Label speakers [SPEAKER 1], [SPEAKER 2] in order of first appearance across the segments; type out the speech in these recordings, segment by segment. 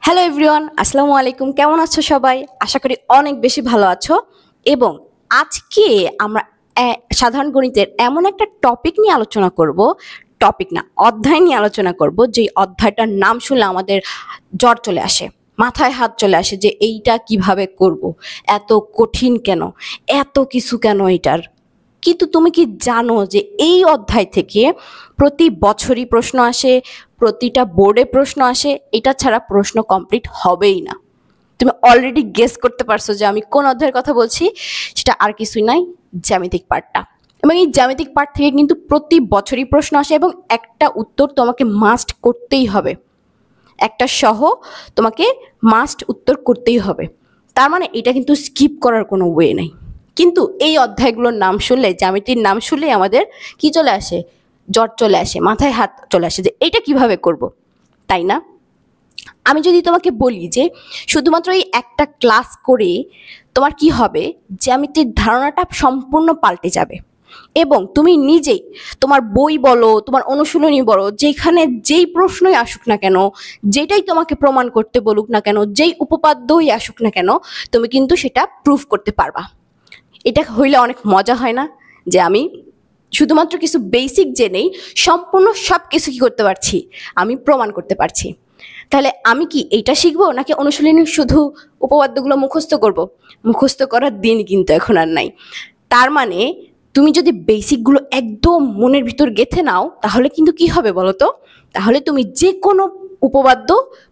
[SPEAKER 1] Hello everyone, আসসালামু আলাইকুম। কেমন আছো সবাই? আশা করি অনেক বেশি ভালো আছো। এবং আজকে আমরা সাধারণ গণিতের এমন একটা টপিক নিয়ে আলোচনা করব, টপিক না অধ্যায় নিয়ে আলোচনা করব, যেই অধ্যায়টার নাম শুনলে আমাদের জ্বর চলে আসে, মাথায় হাত চলে আসে যে এইটা কিভাবে করব, এত কঠিন কেন, এত কিছু কেন এটার। কিন্তু তুমি কি জানো যে এই অধ্যায় থেকে প্রতি বছরই প্রশ্ন আসে, প্রতিটা বোর্ডে প্রশ্ন আসে, এটা ছাড়া প্রশ্ন কমপ্লিট হবেই না। তুমি অলরেডি গেস করতে পারছো যে আমি কোন অধ্যায়ের কথা বলছি। সেটা আর কিছুই নাই, জ্যামিতিক পার্টটা। এবং এই জ্যামিতিক পার্ট থেকে কিন্তু প্রতি বছরই প্রশ্ন আসে এবং একটা উত্তর তোমাকে মাস্ট করতেই হবে, একটা সহ তোমাকে মাস্ট উত্তর করতেই হবে। তার মানে এটা কিন্তু স্কিপ করার কোনো ওয়ে নেই। কিন্তু এই অধ্যায়গুলোর নাম শুনলে, জ্যামিতির নাম শুনলে আমাদের কি চলে আসে? জ্বর চলে আসে, মাথায় হাত চলে আসে যে এটা কিভাবে করব, তাই না? আমি যদি তোমাকে বলি যে শুধুমাত্র এই একটা ক্লাস করে তোমার কি হবে, জ্যামিতির ধারণাটা সম্পূর্ণ পাল্টে যাবে। এবং তুমি নিজেই তোমার বই বলো, তোমার অনুশীলনী বলো, যেখানে যেই প্রশ্নই আসুক না কেন, যেটাই তোমাকে প্রমাণ করতে বলুক না কেন, যেই উপপাদ্যই আসুক না কেন, তুমি কিন্তু সেটা প্রুফ করতে পারবা। এটা হইলে অনেক মজা হয় না? যে আমি শুধুমাত্র কিছু বেসিক জেনেই সম্পূর্ণ সব কিছু কি করতে পারছি, আমি প্রমাণ করতে পারছি। তাহলে আমি কি এইটা শিখবো, নাকি অনুশীলনী শুধু উপপাদ্যগুলো মুখস্থ করব? মুখস্থ করার দিন কিন্তু এখন আর নাই। তার মানে তুমি যদি বেসিকগুলো একদম মনের ভিতর গেঁথে নাও, তাহলে কিন্তু কি হবে বলো তো? তাহলে তুমি যে কোনো উপপাদ্য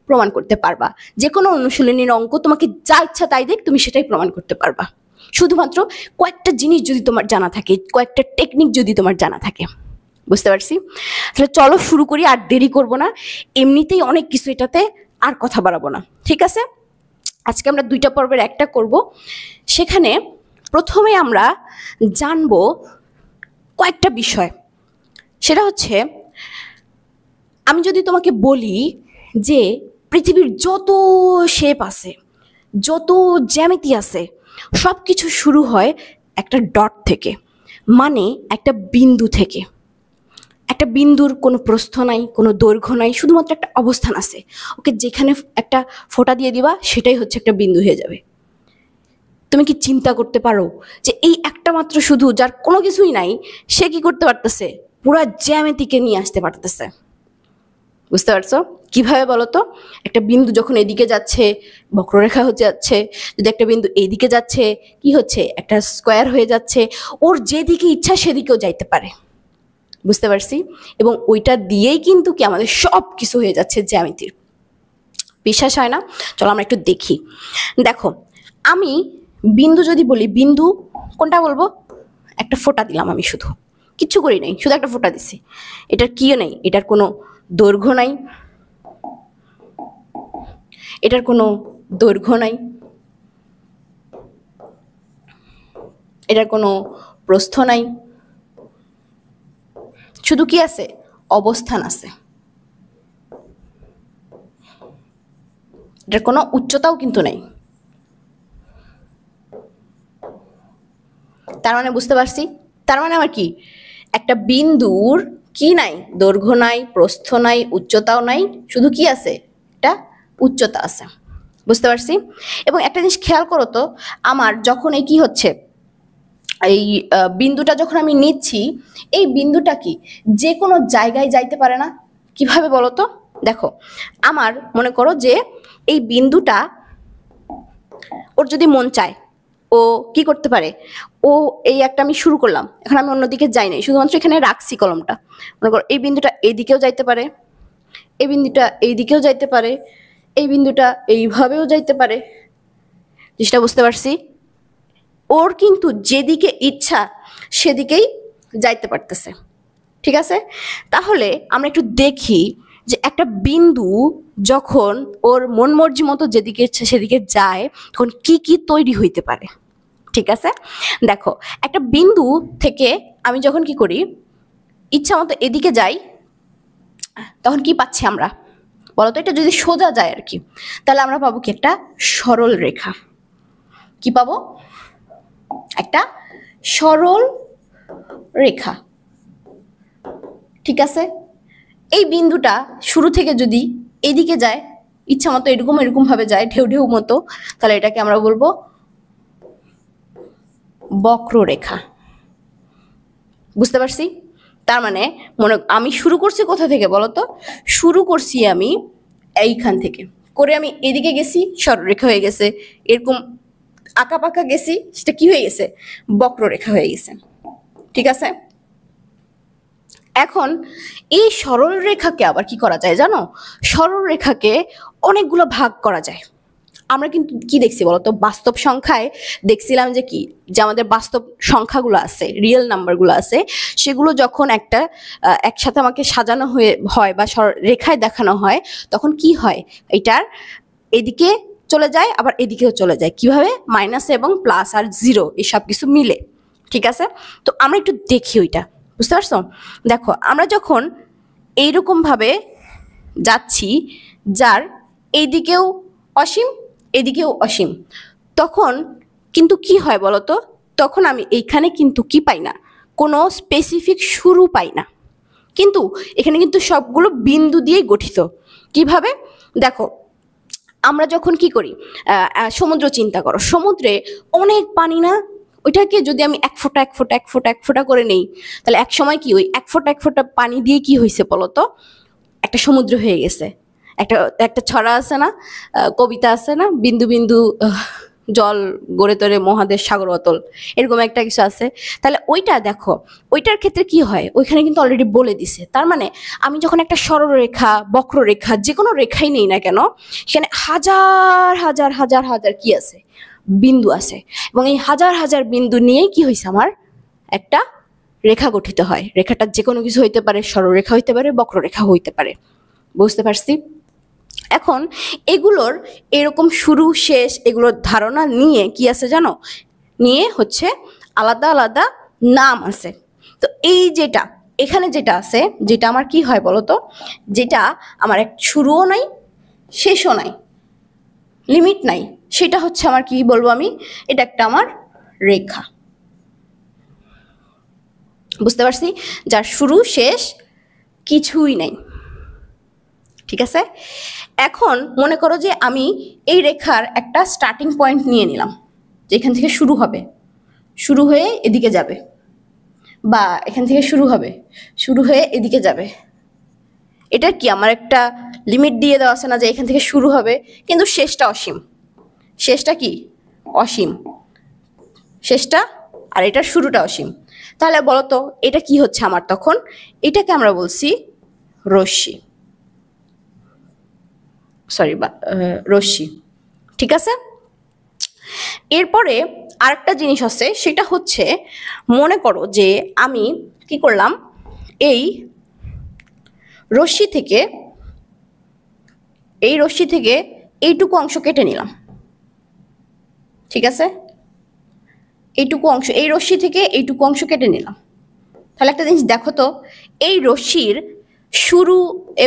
[SPEAKER 1] প্রমাণ করতে পারবা, যে কোনো অনুশীলনীর অঙ্ক তোমাকে যা ইচ্ছা তাই দেখ, তুমি সেটাই প্রমাণ করতে পারবা। শুধুমাত্র কয়েকটা জিনিস যদি তোমার জানা থাকে, কয়েকটা টেকনিক যদি তোমার জানা থাকে। বুঝতে পারছি? তাহলে চলো শুরু করি, আর দেরি করব না। এমনিতেই অনেক কিছু, এটাতে আর কথা বাড়াবো না, ঠিক আছে? আজকে আমরা দুইটা পর্বের একটা করব। সেখানে প্রথমে আমরা জানবো কয়েকটা বিষয়। সেটা হচ্ছে, আমি যদি তোমাকে বলি যে পৃথিবীর যত শেপ আছে, যত জ্যামিতি আছে, সব কিছু শুরু হয় একটা ডট থেকে, মানে একটা বিন্দু থেকে। একটা বিন্দুর কোনো প্রস্থ নাই, কোনো দৈর্ঘ্য নাই, শুধুমাত্র একটা অবস্থান আছে। ওকে যেখানে একটা ফোঁটা দিয়ে দিবা, সেটাই হচ্ছে একটা বিন্দু হয়ে যাবে। তুমি কি চিন্তা করতে পারো যে এই একটা মাত্র শুধু, যার কোনো কিছুই নাই, সে কি করতে পারতেছে? পুরা জ্যামিতিকে নিয়ে আসতে পারতেছে। বুঝতে পারছো কিভাবে বলো তো? একটা বিন্দু যখন এদিকে যাচ্ছে, বক্ররেখা হয়ে যাচ্ছে। যদি একটা বিন্দু এইদিকে যাচ্ছে, কি হচ্ছে? একটা স্কোয়ার হয়ে যাচ্ছে। ওর যেদিকে ইচ্ছা সেদিকেও যাইতে পারে। বুঝতে পারছি? এবং ওইটা দিয়েই কিন্তু কি আমাদের সব কিছু হয়ে যাচ্ছে জ্যামিতির। বিশ্বাস হয় না? চলো আমরা একটু দেখি। দেখো, আমি বিন্দু যদি বলি, বিন্দু কোনটা বলবো? একটা ফোঁটা দিলাম, আমি শুধু কিচ্ছু করি নাই, শুধু একটা ফোঁটা দিছি। এটার কিও নেই, এটার কোনো দৈর্ঘ্য নাই, এটার কোনো দৈর্ঘ্য নাই, এটার কোনো প্রস্থ নাই, শুধু কি আছে? অবস্থান আছে। এটার কোনো উচ্চতাও কিন্তু নেই। তার মানে বুঝতে পারছি, তার মানে আমার কি, একটা বিন্দুর কি নাই? দৈর্ঘ্য নাই, প্রস্থ নাই, উচ্চতাও নাই, শুধু কি আছে? একটা উচ্চতা আছে। বুঝতে পারছি? এবং একটা জিনিস খেয়াল করো তো, আমার যখন এই কি হচ্ছে, এই বিন্দুটা যখন আমি নিচ্ছি, এই বিন্দুটা কি যে কোনো জায়গায় যাইতে পারে না? কিভাবে বলো তো? দেখো, আমার মনে করো যে এই বিন্দুটা, ওর যদি মন চায়, ও কি করতে পারে? ও এই একটা আমি শুরু করলাম, এখন আমি অন্যদিকে যাই নাই, শুধুমাত্র এখানে রাখছি কলমটা। মনে করো এই বিন্দুটা এইদিকেও যাইতে পারে, এই বিন্দুটা এইদিকেও যাইতে পারে, এই বিন্দুটা এইভাবেও যাইতে পারে। জিনিসটা বুঝতে পারছি? ওর কিন্তু যেদিকে ইচ্ছা সেদিকেই যাইতে পারতেছে। ঠিক আছে? তাহলে আমরা একটু দেখি যে একটা বিন্দু যখন ওর মন মর্জি মতো যেদিকে ইচ্ছা সেদিকে যায়, তখন কি কি তৈরি হইতে পারে। ঠিক আছে? দেখো, একটা বিন্দু থেকে আমি যখন কি করি, ইচ্ছা মতো এদিকে যাই, তখন কি পাচ্ছি আমরা বলতো? এটা যদি সোজা যায় আর কি, তাহলে আমরা পাবো কি? একটা সরল রেখা। কি পাবো? একটা সরল রেখা। ঠিক আছে? এই বিন্দুটা শুরু থেকে যদি এদিকে যায়, ইচ্ছা মতো এরকম এরকম ভাবে যায়, ঢেউ ঢেউ মতো, তাহলে এটাকে আমরা বলবো বক্ররেখা। বুঝতে পারছি? তার মানে আমি শুরু করছি কোথা থেকে বলতো? শুরু করছি আমি এইখান থেকে করে, আমি এদিকে গেছি সরলরেখা হয়ে গেছে, এরকম আঁকা পাকা গেছি, সেটা কি হয়ে গেছে? বক্ররেখা হয়ে গেছে। ঠিক আছে? এখন এই সরল রেখাকে আবার কি করা যায় জানো? সরল রেখাকে অনেকগুলো ভাগ করা যায়। আমরা কিন্তু কি দেখছি বলতো? বাস্তব সংখ্যায় দেখছিলাম যে কি, যে আমাদের বাস্তব সংখ্যাগুলো আছে, রিয়েল নাম্বারগুলো আছে, সেগুলো যখন একসাথে আমাকে সাজানো হয় বা রেখায় দেখানো হয়, তখন কি হয়? এটার এদিকে চলে যায়, আবার এদিকেও চলে যায়। কিভাবে? মাইনাস এবং প্লাস আর জিরো এসব কিছু মিলে। ঠিক আছে? তো আমরা একটু দেখি ওইটা। বুঝতে পারছো? দেখো, আমরা যখন এইরকম ভাবে যাচ্ছি, যার এইদিকেও অসীম এদিকেও অসীম, তখন কিন্তু কি হয় বলতো? তখন আমি এইখানে কিন্তু কি পাই না? কোনো স্পেসিফিক শুরু পাই না। কিন্তু এখানে কিন্তু সবগুলো বিন্দু দিয়েই গঠিত। কিভাবে? দেখো, আমরা যখন কি করি, সমুদ্র চিন্তা করো, সমুদ্রে অনেক পানি না? ওইটাকে যদি আমি এক ফোঁটা এক ফোঁটা এক ফোঁটা এক ফোঁটা করে নেই, তাহলে এক সময় কি ওই এক ফোঁটা পানি দিয়ে কি হয়েছে বলতো? একটা সমুদ্র হয়ে গেছে। একটা একটা ছড়া আছে না, কবিতা আছে না, বিন্দু বিন্দু জল গড়ে তোলে মহাদেশ সাগর অতল, এরকম একটা কিছু আছে। তাহলে ওইটা দেখো, ওইটার ক্ষেত্রে কি হয়, ওইখানে কিন্তু অলরেডি বলে দিছে। তার মানে আমি যখন একটা সরলরেখা, বক্ররেখা, যে কোনো রেখাই নেই না কেন, সেখানে হাজার হাজার হাজার হাজার কি আছে? বিন্দু আছে। এবং এই হাজার হাজার বিন্দু নিয়েই কি হয়েছে? আমার একটা রেখা গঠিত হয়। রেখাটা যে কোনো কিছু হইতে পারে, সরলরেখা হইতে পারে, বক্ররেখা হইতে পারে। বুঝতে পারছি? এখন এগুলোর এরকম শুরু শেষ এগুলোর ধারণা নিয়ে কি আছে জানো? নিয়ে হচ্ছে আলাদা আলাদা নাম আছে। তো এই যেটা এখানে যেটা আছে, যেটা আমার কি হয় বলতো? যেটা আমার এক শুরুও নাই শেষও নাই, লিমিট নাই, সেটা হচ্ছে আমার কি বলবো আমি? এটা একটা আমার রেখা। বুঝতে পারছি? যার শুরু শেষ কিছুই নাই। ঠিক আছে? এখন মনে করো যে আমি এই রেখার একটা স্টার্টিং পয়েন্ট নিয়ে নিলাম, যেখান থেকে শুরু হবে, শুরু হয়ে এদিকে যাবে, বা এখান থেকে শুরু হবে, শুরু হয়ে এদিকে যাবে। এটা কি আমার একটা লিমিট দিয়ে দেওয়া আছে না, যে এখান থেকে শুরু হবে কিন্তু শেষটা অসীম? শেষটা কি? অসীম শেষটা, আর এটার শুরুটা অসীম। তাহলে বলো তো এটা কি হচ্ছে আমার তখন? এটাকে আমরা বলছি রশ্মি, রশ্মি। ঠিক আছে? এরপরে আরেকটা জিনিস আছে, সেটা হচ্ছে মনে করো যে আমি কি করলাম, এই রশ্মি থেকে এইটুকু অংশ কেটে নিলাম। ঠিক আছে? এইটুকু অংশ, এই রশ্মি থেকে এইটুকু অংশ কেটে নিলাম। তাহলে একটা জিনিস দেখো তো, এই রশ্মির শুরু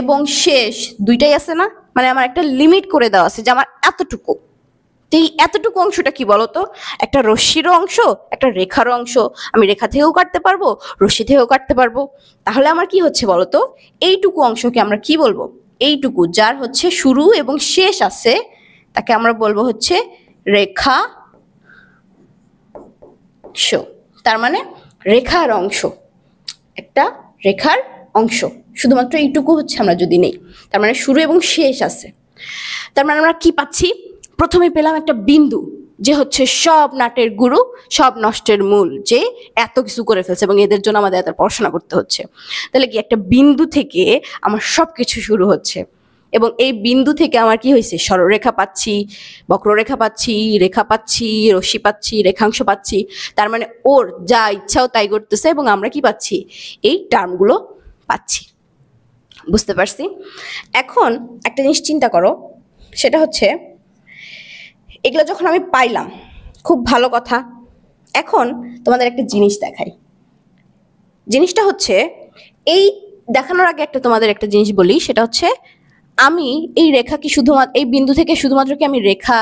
[SPEAKER 1] এবং শেষ দুইটাই আছে না? মানে আমার একটা লিমিট করে দেওয়া আছে যে আমার এতটুকু। এই এতটুকু অংশটা কি বলতো? একটা রশ্মিরও অংশ, একটা রেখারও অংশ। আমি রেখা থেকেও কাটতে পারবো, রশ্মি থেকেও কাটতে পারবো। তাহলে আমার কি হচ্ছে বলতো? এইটুকু অংশকে আমরা কি বলবো? এইটুকু যার হচ্ছে শুরু এবং শেষ আছে, তাকে আমরা বলবো হচ্ছে রেখা। তার মানে রেখার অংশ, একটা রেখার অংশ শুধুমাত্র এইটুকু হচ্ছে আমরা যদি নেই, তার মানে শুরু এবং শেষ আছে। তার মানে আমরা কি পাচ্ছি? প্রথমে পেলাম একটা বিন্দু, যে হচ্ছে সব নাটের গুরু, সব নষ্টের মূল, যে এত কিছু করে ফেলছে এবং এদের জন্য আমাদের এত পড়াশোনা করতে হচ্ছে। তাহলে কি একটা বিন্দু থেকে আমার সব কিছু শুরু হচ্ছে, এবং এই বিন্দু থেকে আমার কি হয়েছে? সরলরেখা পাচ্ছি, বক্ররেখা পাচ্ছি, রেখা পাচ্ছি, রশ্মি পাচ্ছি, রেখাংশ পাচ্ছি। তার মানে ওর যা ইচ্ছাও তাই করতেছে, এবং আমরা কি পাচ্ছি? এই টার্মগুলো পাচ্ছি। বুঝতে পারছি? এখন একটা জিনিস চিন্তা করো, সেটা হচ্ছে এগুলো যখন আমি পাইলাম, খুব ভালো কথা। এখন তোমাদের একটা জিনিস দেখাই। জিনিসটা হচ্ছে, এই দেখানোর আগে তোমাদের একটা জিনিস বলি, সেটা হচ্ছে আমি এই রেখা কি শুধুমাত্র এই বিন্দু থেকে শুধুমাত্র কি আমি রেখা,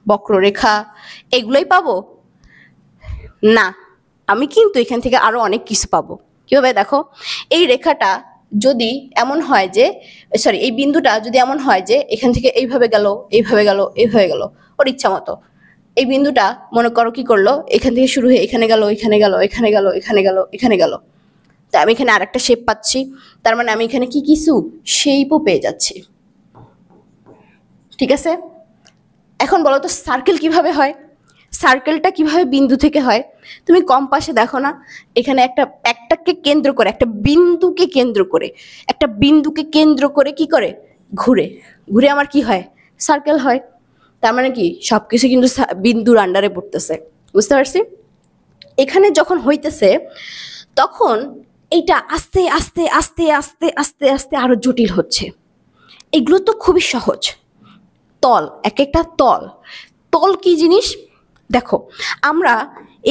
[SPEAKER 1] বক্ররেখা এগুলোই পাবো? না, আমি কিন্তু এখান থেকে আরো অনেক কিছু পাবো। কিভাবে? দেখো, এই রেখাটা যদি এমন হয় যে সরি এই বিন্দুটা যদি এমন হয় যে এখান থেকে এইভাবে গেল এইভাবে গেল এইভাবে গেল ওর ইচ্ছা মতো, এই বিন্দুটা মনে করো কি করলো এখান থেকে শুরু হয়ে এখানে গেল এখানে গেল এখানে গেল এখানে গেল এখানে গেল, তো আমি এখানে আরেকটা শেপ পাচ্ছি, তার মানে আমি এখানে কি কিছু শেপও পেয়ে যাচ্ছি। ঠিক আছে, এখন বলো তো সার্কেল কিভাবে হয়, সার্কেলটা কিভাবে বিন্দু থেকে হয়? তুমি কম্পাসে দেখো না, এখানে একটাকে কেন্দ্র করে একটা বিন্দুকে কেন্দ্র করে কি করে ঘুরে ঘুরে আমার কি হয় সার্কেল হয়। তার মানে কি সবকিছু কিন্তু বিন্দুর আন্ডারে পড়তেছে, বুঝতে পারছি? এখানে যখন হইতেছে তখন এটা আস্তে আস্তে আস্তে আস্তে আস্তে আস্তে আরো জটিল হচ্ছে। এগুলো তো খুবই সহজ, তল এক একটা তল, তল কি জিনিস দেখো, আমরা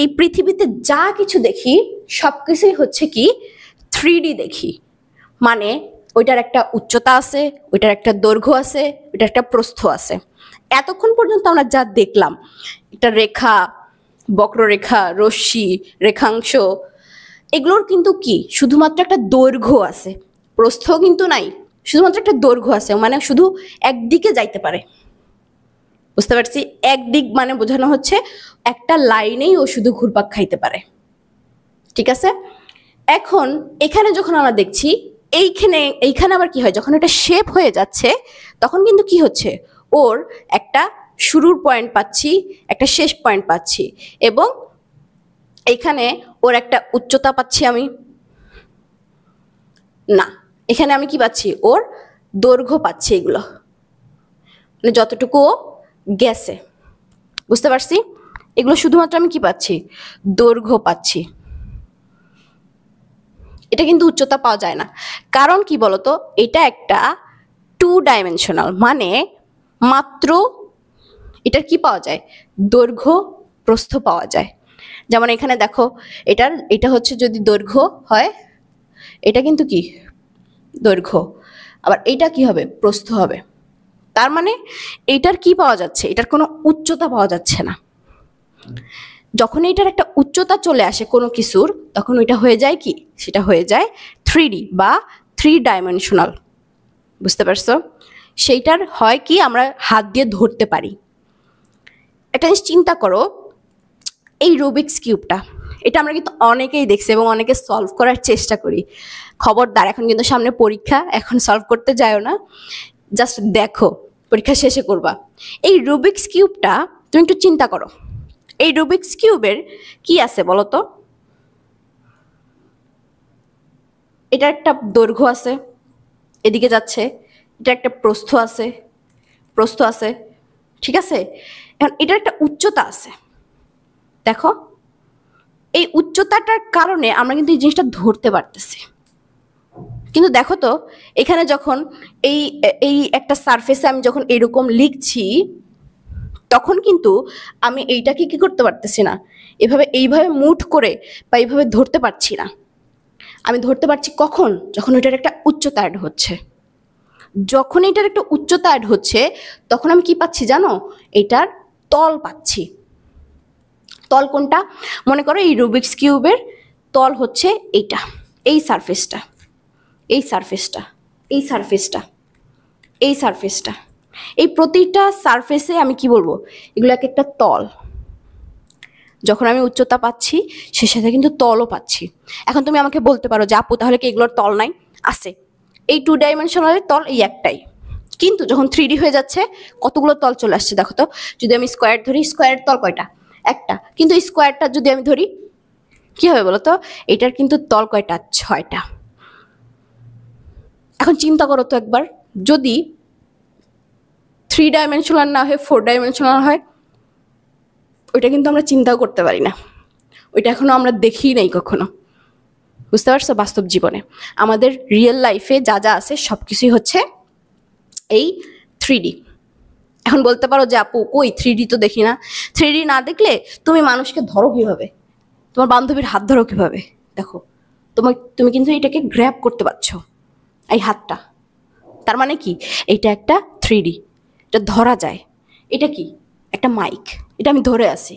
[SPEAKER 1] এই পৃথিবীতে যা কিছু দেখি সব কিছুই হচ্ছে কি 3D দেখি, মানে ওইটার একটা উচ্চতা আছে, ওইটার একটা দৈর্ঘ্য আছে, ওইটার একটা প্রস্থ আছে। এতক্ষণ পর্যন্ত আমরা যা দেখলাম একটা রেখা, বক্ররেখা, রশ্মি, রেখাংশ, এগুলোর কিন্তু কি শুধুমাত্র একটা দৈর্ঘ্য আছে, প্রস্থ কিন্তু নাই, শুধুমাত্র একটা দৈর্ঘ্য আছে, মানে শুধু একদিকে যাইতে পারে। বুঝতে পারছি? একদিক মানে বোঝানো হচ্ছে একটা লাইনেই ও শুধু ঘুরপাক খাইতে পারে। ঠিক আছে, এখন এখানে যখন আমরা দেখছি এইখানে আবার কি হয়, যখন এটা শেপ হয়ে যাচ্ছে তখন কিন্তু কি হচ্ছে, ওর একটা শুরুর পয়েন্ট পাচ্ছি, একটা শেষ পয়েন্ট পাচ্ছি, এবং এখানে ওর একটা উচ্চতা পাচ্ছি আমি, না এখানে আমি কি পাচ্ছি ওর দৈর্ঘ্য পাচ্ছি, এগুলো মানে যতটুকু ও গেছে। বুঝতে পারছি? এগুলো শুধুমাত্র আমি কি পাচ্ছি দৈর্ঘ্য পাচ্ছি, এটা কিন্তু উচ্চতা পাওয়া যায় না। কারণ কি বলতো, এটা একটা 2 ডাইমেনশনাল, মানে মাত্র এটার কি পাওয়া যায় দৈর্ঘ্য প্রস্থ পাওয়া যায়। যেমন এখানে দেখো এটা হচ্ছে যদি দৈর্ঘ্য হয়, এটা কিন্তু কি দৈর্ঘ্য, আবার এটা কি হবে প্রস্থ হবে। তার মানে এটার কি পাওয়া যাচ্ছে, এটার কোনো উচ্চতা পাওয়া যাচ্ছে না। যখন এটার একটা উচ্চতা চলে আসে কোনো কিছুর, তখন ওইটা হয়ে যায় কি, সেটা হয়ে যায় 3D বা 3 ডাইমেনশনাল। বুঝতে পারছো? সেইটার হয় কি আমরা হাত দিয়ে ধরতে পারি। একটা জিনিস চিন্তা করো, এই রুবিক্স কিউবটা, এটা আমরা কিন্তু অনেকেই দেখছি এবং অনেকে সলভ করার চেষ্টা করি। খবরদার, এখন কিন্তু সামনে পরীক্ষা, এখন সলভ করতে যাও না, জাস্ট দেখো, পরীক্ষা শেষে করবা। এই রুবিক্স কিউবটা তুমি একটু চিন্তা করো, এই রুবিক্স কিউবের কি আছে বলো তো? এটা একটা দৈর্ঘ্য আছে, এদিকে যাচ্ছে, এটা একটা প্রস্থ আছে, ঠিক আছে? এখন এটার একটা উচ্চতা আছে, দেখো এই উচ্চতাটার কারণে আমরা কিন্তু এই জিনিসটা ধরতে পারতেছি। কিন্তু দেখো তো এখানে যখন এই এই একটা সারফেসে আমি যখন এরকম লিখছি, তখন কিন্তু আমি এইটাকে কি করতে পারতেছি না, এইভাবে মুঠ করে বা এইভাবে ধরতে পারছি না। আমি ধরতে পারছি কখন, যখন এটার একটা উচ্চতা অ্যাড হচ্ছে। যখন এটার একটা উচ্চতা অ্যাড হচ্ছে তখন আমি কি পাচ্ছি জানো, এটার তল পাচ্ছি। তল কোনটা? মনে করো এই রুবিক্স কিউবের তল হচ্ছে এইটা, এই সারফেসটা, এই সারফেসটা, এই সারফেসটা, এই সারফেসটা, এই প্রতিটা সারফেসে আমি কি বলবো, এগুলো এক একটা তল। যখন আমি উচ্চতা পাচ্ছি সে সাথে কিন্তু তলও পাচ্ছি। এখন তুমি আমাকে বলতে পারো যে আপু তাহলে কি এগুলোর তল নাই? আছে, এই 2 ডাইমেনশনালের তল এই একটাই, কিন্তু যখন 3D হয়ে যাচ্ছে কতগুলো তল চলে আসছে দেখো তো। যদি আমি স্কোয়ার ধরি, স্কোয়ারের তল কয়টা? একটা, কিন্তু স্কোয়ারটা যদি আমি ধরি কি হবে বলো তো, এটার কিন্তু তল কয়টা? 6টা। এখন চিন্তা করো তো একবার, যদি 3 ডাইমেনশনাল না হয়ে 4 ডাইমেনশনাল হয়, ওইটা কিন্তু আমরা চিন্তাও করতে পারি না, ওইটা এখনো আমরা দেখি নাই কখনো। বুঝতে পারছো? বাস্তব জীবনে আমাদের রিয়েল লাইফে যা যা আছে সব কিছুই হচ্ছে এই 3D। এখন বলতে পারো যে আপু কই 3D তো দেখি না। 3D না দেখলে তুমি মানুষকে ধরো কিভাবে, তোমার বান্ধবীর হাত ধরো কিভাবে? দেখো তুমি কিন্তু এটাকে গ্র্যাব করতে পারছো, এই হাতটা, তার মানে কি এটা একটা 3D, এটা ধরা যায়। এটা কি? একটা মাইক, এটা আমি ধরে আছি,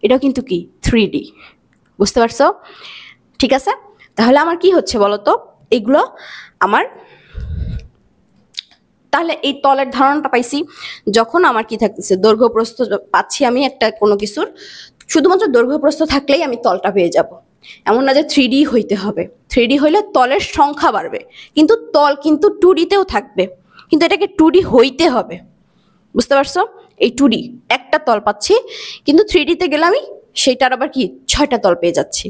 [SPEAKER 1] এটাও কিন্তু কি 3D। বুঝতে পারছো? ঠিক আছে, তাহলে আমার কি হচ্ছে বলো তো, এগুলো আমার। তাহলে এই তলের ধারণাটা পাইছি। যখন আমার কি থাকতেছে, দৈর্ঘ্য প্রস্থ পাচ্ছি আমি একটা কোনো কিছুর, শুধুমাত্র দৈর্ঘ্য প্রস্থ থাকলেই আমি তলটা পেয়ে যাব। এমন না যে 3D হইতে হবে, 3D হইলে তলের সংখ্যা বাড়বে, কিন্তু তল কিন্তু 2D-তেও থাকবে, কিন্তু এটাকে 2D হইতে হবে। বুঝতে পারছো? এই 2D একটা তল পাচ্ছি, কিন্তু 3D-তে গেলে আমি সেটার আবার কি 6টা তল পেয়ে যাচ্ছি।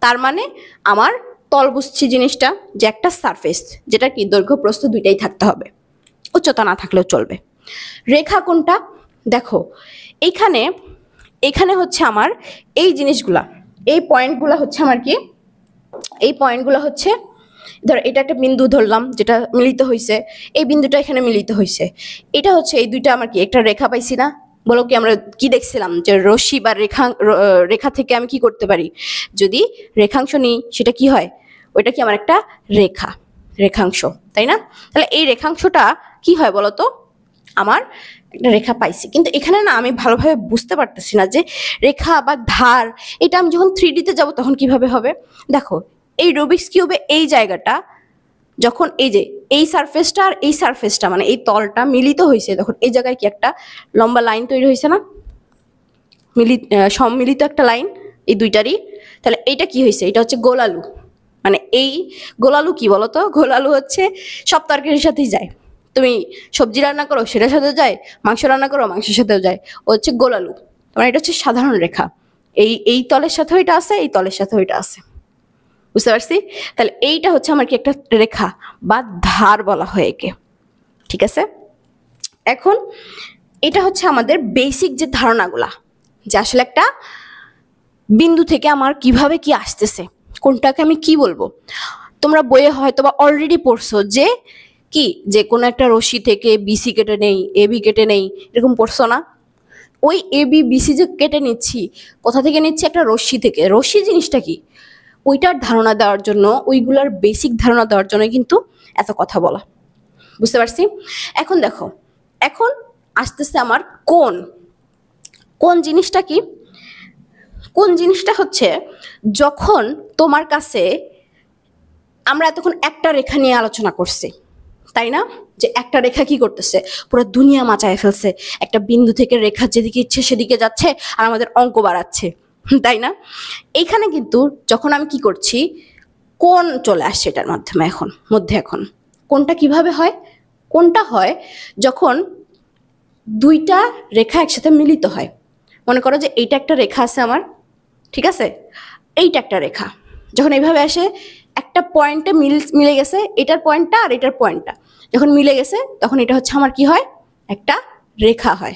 [SPEAKER 1] তার মানে আমার তল বুঝছি জিনিসটা যে একটা সারফেস, যেটা কি দৈর্ঘ্য প্রস্থ দুইটাই থাকতে হবে, উচ্চতা না থাকলেও চলবে। রেখা কোনটা? দেখো এইখানে, এখানে হচ্ছে আমার এই জিনিসগুলা, এই পয়েন্টগুলো হচ্ছে আমার কি, এই পয়েন্টগুলো হচ্ছে, ধর এটা একটা বিন্দু ধরলাম যেটা মিলিত হয়েছে, এই বিন্দুটা এখানে মিলিত হয়েছে, এটা হচ্ছে এই দুইটা আমার কি একটা রেখা পাইছি না? বলো কি আমরা কি দেখছিলাম যে রশ্মি বা রেখা থেকে আমি কি করতে পারি, যদি রেখাংশ নিই সেটা কি হয়, ওইটা কি আমার একটা রেখা, রেখাংশ, তাই না? তাহলে এই রেখাংশটা কি হয় বলতো, আমার একটা রেখা পাইছি, কিন্তু এখানে না আমি ভালোভাবে বুঝতে পারতেছি না যে রেখা বা ধার, এটা আমি যখন 3D-তে যাব তখন কিভাবে হবে। দেখো এই রুবিক্স কিউবে এই জায়গাটা যখন এই যে এই সারফেসটা আর এই সারফেসটা মানে এই তলটা মিলিত হয়েছে, তখন এই জায়গায় কি একটা লম্বা লাইন তৈরি হয়েছে না, সম্মিলিত একটা লাইন এই দুইটারই। তাহলে এইটা কি হয়েছে, এটা হচ্ছে গোলালু। মানে এই গোলালু কি বলতো, গোলালু হচ্ছে সব তরকারির সাথেই যায়। তুমি সবজি রান্না করো সেটার সাথেও যায়, মাংস রান্না করো মাংসের সাথেও যায়, ও হচ্ছে গোলালু। মানে এটা হচ্ছে সাধারণ রেখা, এই তলের সাথেও এটা আছে, এই তলের সাথেও এটা আছে। বুঝতে পারছি? তাহলে এইটা হচ্ছে আমার কি একটা রেখা বা ধার বলা হয় একে। ঠিক আছে, এখন এটা হচ্ছে আমাদের বেসিক যে ধারণাগুলা, যে আসলে একটা বিন্দু থেকে আমার কিভাবে কি আসতেছে, কোনটাকে আমি কি বলবো। তোমরা বইয়ে হয়তো বা অলরেডি পড়ছো যে কি, যে কোনো একটা রশ্মি থেকে বিসি কেটে নেই, এবি কেটে নেই, এরকম পড়ছো না? ওই এবি বিসি যে কেটে নিচ্ছি, কোথা থেকে নিচ্ছি, একটা রশ্মি থেকে। রশ্মি জিনিসটা কি, ওইটার ধারণা দেওয়ার জন্য, ওইগুলার বেসিক ধারণা দেওয়ার জন্য কিন্তু এত কথা বলা। বুঝতে পারছি? এখন দেখো, এখন আসতেছে আমার কোণ। কোণ জিনিসটা কি? কোণ জিনিসটা হচ্ছে যখন তোমার কাছে, আমরা এতক্ষণ একটা রেখা নিয়ে আলোচনা করছি, তাই না? যে একটা রেখা কি করতেছে, পুরো দুনিয়া মাচায় ফেলছে, একটা বিন্দু থেকে রেখা যেদিকে ইচ্ছে সেদিকে যাচ্ছে আর আমাদের অঙ্ক বাড়াচ্ছে, তাই না? এইখানে কিন্তু যখন আমি কি করছি, কোণ চলে আসছে এটার মাধ্যমে, এখন কোণটা কিভাবে হয়? কোণটা হয় যখন দুইটা রেখা একসাথে মিলিত হয়। মনে করো যে এইটা একটা রেখা আছে আমার, ঠিক আছে, এইটা একটা রেখা, যখন এইভাবে আসে একটা পয়েন্টে মিলে গেছে, এটার পয়েন্টটা আর এটার পয়েন্টটা যখন মিলে গেছে, তখন এটা হচ্ছে আমার কি হয়, একটা রেখা হয়,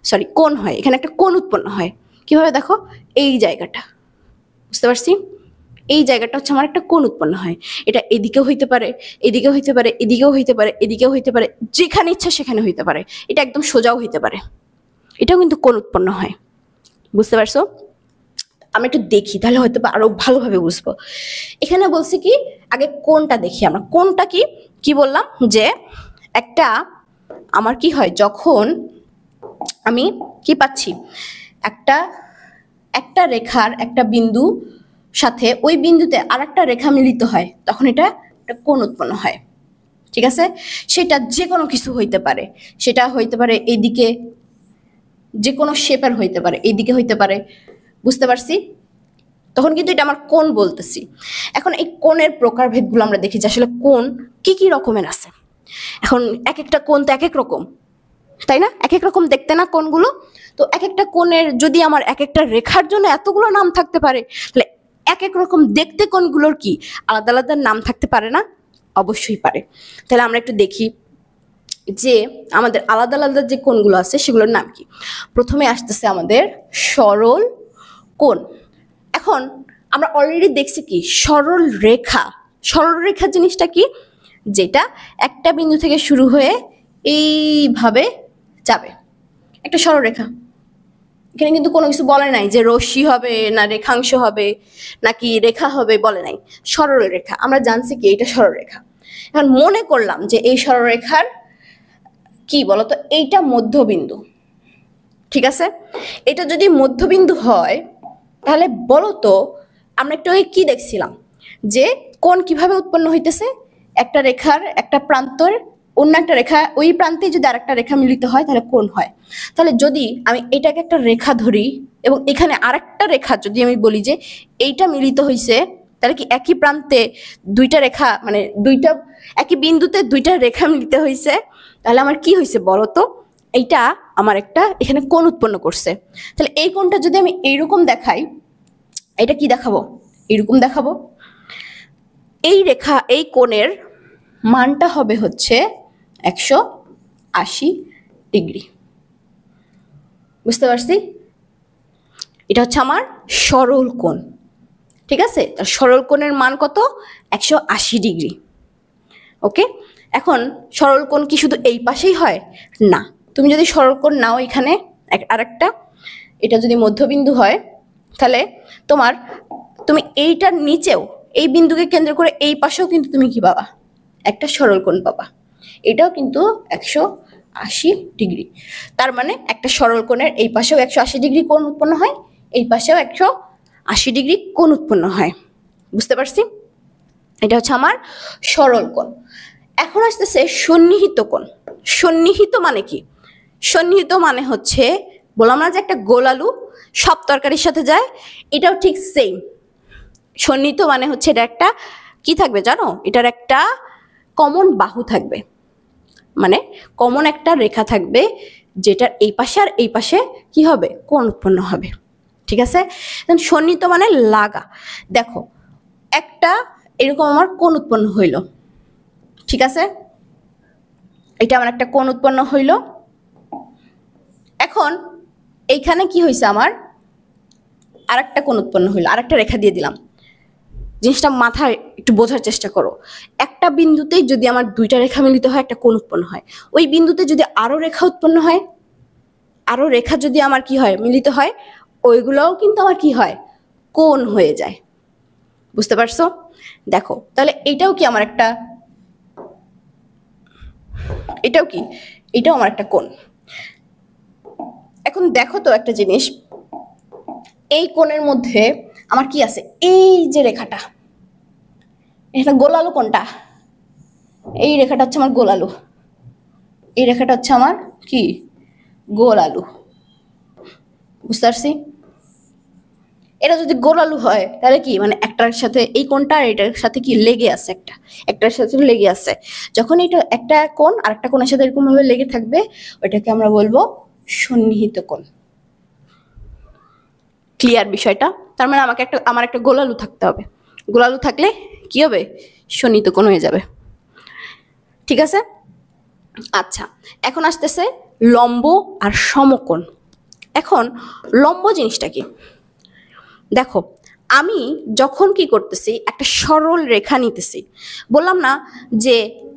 [SPEAKER 1] সরি কোণ হয়, এখানে একটা কোণ উৎপন্ন হয়। কিভাবে দেখো, এই জায়গাটা, বুঝতে পারছি? এই জায়গাটা হচ্ছে আমার একটা কোণ উৎপন্ন হয়। এটা এদিকেও হইতে পারে, এদিকেও হইতে পারে, এদিকেও হইতে পারে, এদিকেও হইতে পারে, যেখানে ইচ্ছা সেখানে হইতে পারে, এটা একদম সোজাও হইতে পারে, এটাও কিন্তু কোণ উৎপন্ন হয়। বুঝতে পারছো? আমি একটু দেখি তাহলে হয়তো আরো ভালোভাবে বুঝবো। এখানে বলছি কি, আগে কোণটা দেখি আমরা। কোণটা কি কি বললাম, যে একটা আমার কি হয়, যখন আমি কি পাচ্ছি, একটা একটা রেখার একটা বিন্দু সাথে ওই বিন্দুতে আর একটা রেখা মিলিত হয়, তখন এটা একটা কোণ উৎপন্ন হয়। ঠিক আছে, সেটা যে কোনো কিছু হইতে পারে, সেটা হইতে পারে এইদিকে, যে কোনো শেপের হইতে পারে, এইদিকে হইতে পারে। বুঝতে পারছি? তখন কিন্তু এটা আমার কোণ বলতেছি। এখন এই কোণের প্রকারভেদগুলো আমরা দেখি যে আসলে কোণ কি কি রকমের আছে। এখন এক একটা কোণ তো এক এক রকম, তাই না? এক এক রকম দেখতে না কোণগুলো। তো এক একটা কোণের যদি আমার এক একটা রেখার জন্য এতগুলো নাম থাকতে পারে, তাহলে এক এক রকম দেখতে কোণগুলোর কি আলাদা আলাদা নাম থাকতে পারে না? অবশ্যই পারে। তাহলে আমরা একটু দেখি যে আমাদের আলাদা আলাদা যে কোণগুলো আছে সেগুলোর নাম কি। প্রথমে আসতেছে আমাদের সরল কোণ। এখন আমরা অলরেডি দেখছি কি, সরল রেখা। সরল রেখা জিনিসটা কি, যেটা একটা বিন্দু থেকে শুরু হয়ে এইভাবে যাবে, একটা সরল রেখা। এখানে কিন্তু কোনো কিছু বলে নাই যে রশ্মি হবে না রেখাংশ হবে নাকি রেখা হবে, বলে নাই। সরল রেখা আমরা জানছি কি, এটা সরল রেখা। এখন মনে করলাম যে এই সরল রেখার কি বলতো, এইটা মধ্যবিন্দু। ঠিক আছে, এটা যদি মধ্যবিন্দু হয়, তাহলে বলো তো, আমরা একটু কি দেখছিলাম, যে কোণ কিভাবে উৎপন্ন হইতেছে, একটা রেখার একটা প্রান্তর অন্য একটা রেখা, ওই প্রান্তে যদি আরেকটা রেখা মিলিত হয় তাহলে কোণ হয়। তাহলে যদি আমি এটাকে একটা রেখা ধরি এবং এখানে আরেকটা রেখা যদি আমি বলি যে এইটা মিলিত হইছে, তাহলে কি একই প্রান্তে দুইটা রেখা মানে দুইটা একই বিন্দুতে দুইটা রেখা মিলিত হইছে, তাহলে আমার কি হইছে বলো তো, এইটা আমার একটা এখানে কোণ উৎপন্ন করছে। তাহলে এই কোণটা যদি আমি এইরকম দেখাই, এটা কি দেখাবো, এরকম দেখাবো। এই রেখা এই কোণের মানটা হবে হচ্ছে 180 ডিগ্রি। বুঝতে পারছি? এটা হচ্ছে আমার সরল কোণ, ঠিক আছে? সরল কোণের মান কত, 180 ডিগ্রি। ওকে, এখন সরল কোণ কি শুধু এই পাশেই হয়? না, তুমি যদি সরল কোণ নাও এখানে আরেকটা, এটা যদি মধ্যবিন্দু হয় তাহলে তুমি এইটার নিচেও এই বিন্দুকে কেন্দ্র করে এই পাশেও কিন্তু তুমি কি পাবা, একটা সরল কোণ পাবা। এটাও কিন্তু 180 ডিগ্রি। তার মানে একটা সরল কোণের এই পাশেও 180 ডিগ্রি কোণ উৎপন্ন হয়, এই পাশেও 180 ডিগ্রি কোণ উৎপন্ন হয়। বুঝতে পারছি? এটা হচ্ছে আমার সরল কোণ। এখন আসতেছে সন্নিহিত কোণ। সন্নিহিত মানে কি? সন্নিহিত মানে হচ্ছে, বললাম না যে একটা গোল আলু সব তরকারির সাথে যায়, এটাও ঠিক সেম। সন্নিহিত মানে হচ্ছে এটা একটা কি থাকবে জানো, এটার একটা কমন বাহু থাকবে, মানে কমন একটা রেখা থাকবে যেটার এই পাশে আর এই পাশে কি হবে, কোণ উৎপন্ন হবে। ঠিক আছে? সন্নিহিত মানে লাগা। দেখো একটা এরকম আমার কোণ উৎপন্ন হইল, ঠিক আছে? এটা আমার একটা কোণ উৎপন্ন হইল। এখন এইখানে কি হয়েছে, আমার আরেকটা কোণ উৎপন্ন হইল, আরেকটা রেখা দিয়ে দিলাম। জিনিসটা মাথায় একটু বোঝার চেষ্টা করো। একটা বিন্দুতেই যদি আমার দুইটা রেখা মিলিত হয় একটা কোণ উৎপন্ন হয়, ওই বিন্দুতে যদি আরো রেখা উৎপন্ন হয়, আরো রেখা যদি আমার কি হয়, মিলিত হয়, ওইগুলোও কিন্তু আমার কি হয়, কোণ হয়ে যায়। বুঝতে পারছো? দেখো তাহলে এটাও কি আমার একটা, এটাও কি, এটাও আমার একটা কোণ। এখন দেখো তো একটা জিনিস, এই কোণের মধ্যে আমার কি আছে, এই যে রেখাটা, এটা গোল আলু কোনটা, এই রেখাটা হচ্ছে আমার গোল আলু, এই রেখাটা হচ্ছে আমার কি, গোল আলু। বুঝতে পারছি? এটা যদি গোল আলু হয় তাহলে কি, মানে একটার সাথে এই কোণটা আর এটার সাথে কি লেগে আছে, একটার সাথে লেগে আছে। যখন এটা একটা কোণ আর একটা কোণের সাথে এরকম ভাবে লেগে থাকবে, ওইটাকে আমরা বলবো সন্নিহিত কোণ। ক্লিয়ার বিষয়টা? তার মানে আমার একটা গোল আলু থাকতে হবে, গোল আলু থাকলে কি হবে, সন্নিহিত কোণ হয়ে যাবে। ঠিক আছে? আচ্ছা, এখন আসতেছে লম্ব আর সমকোণ। এখন লম্ব জিনিসটা কি, দেখো আমি যখন কি করতেছি, একটা সরল রেখা নিতেছি, বললাম না যে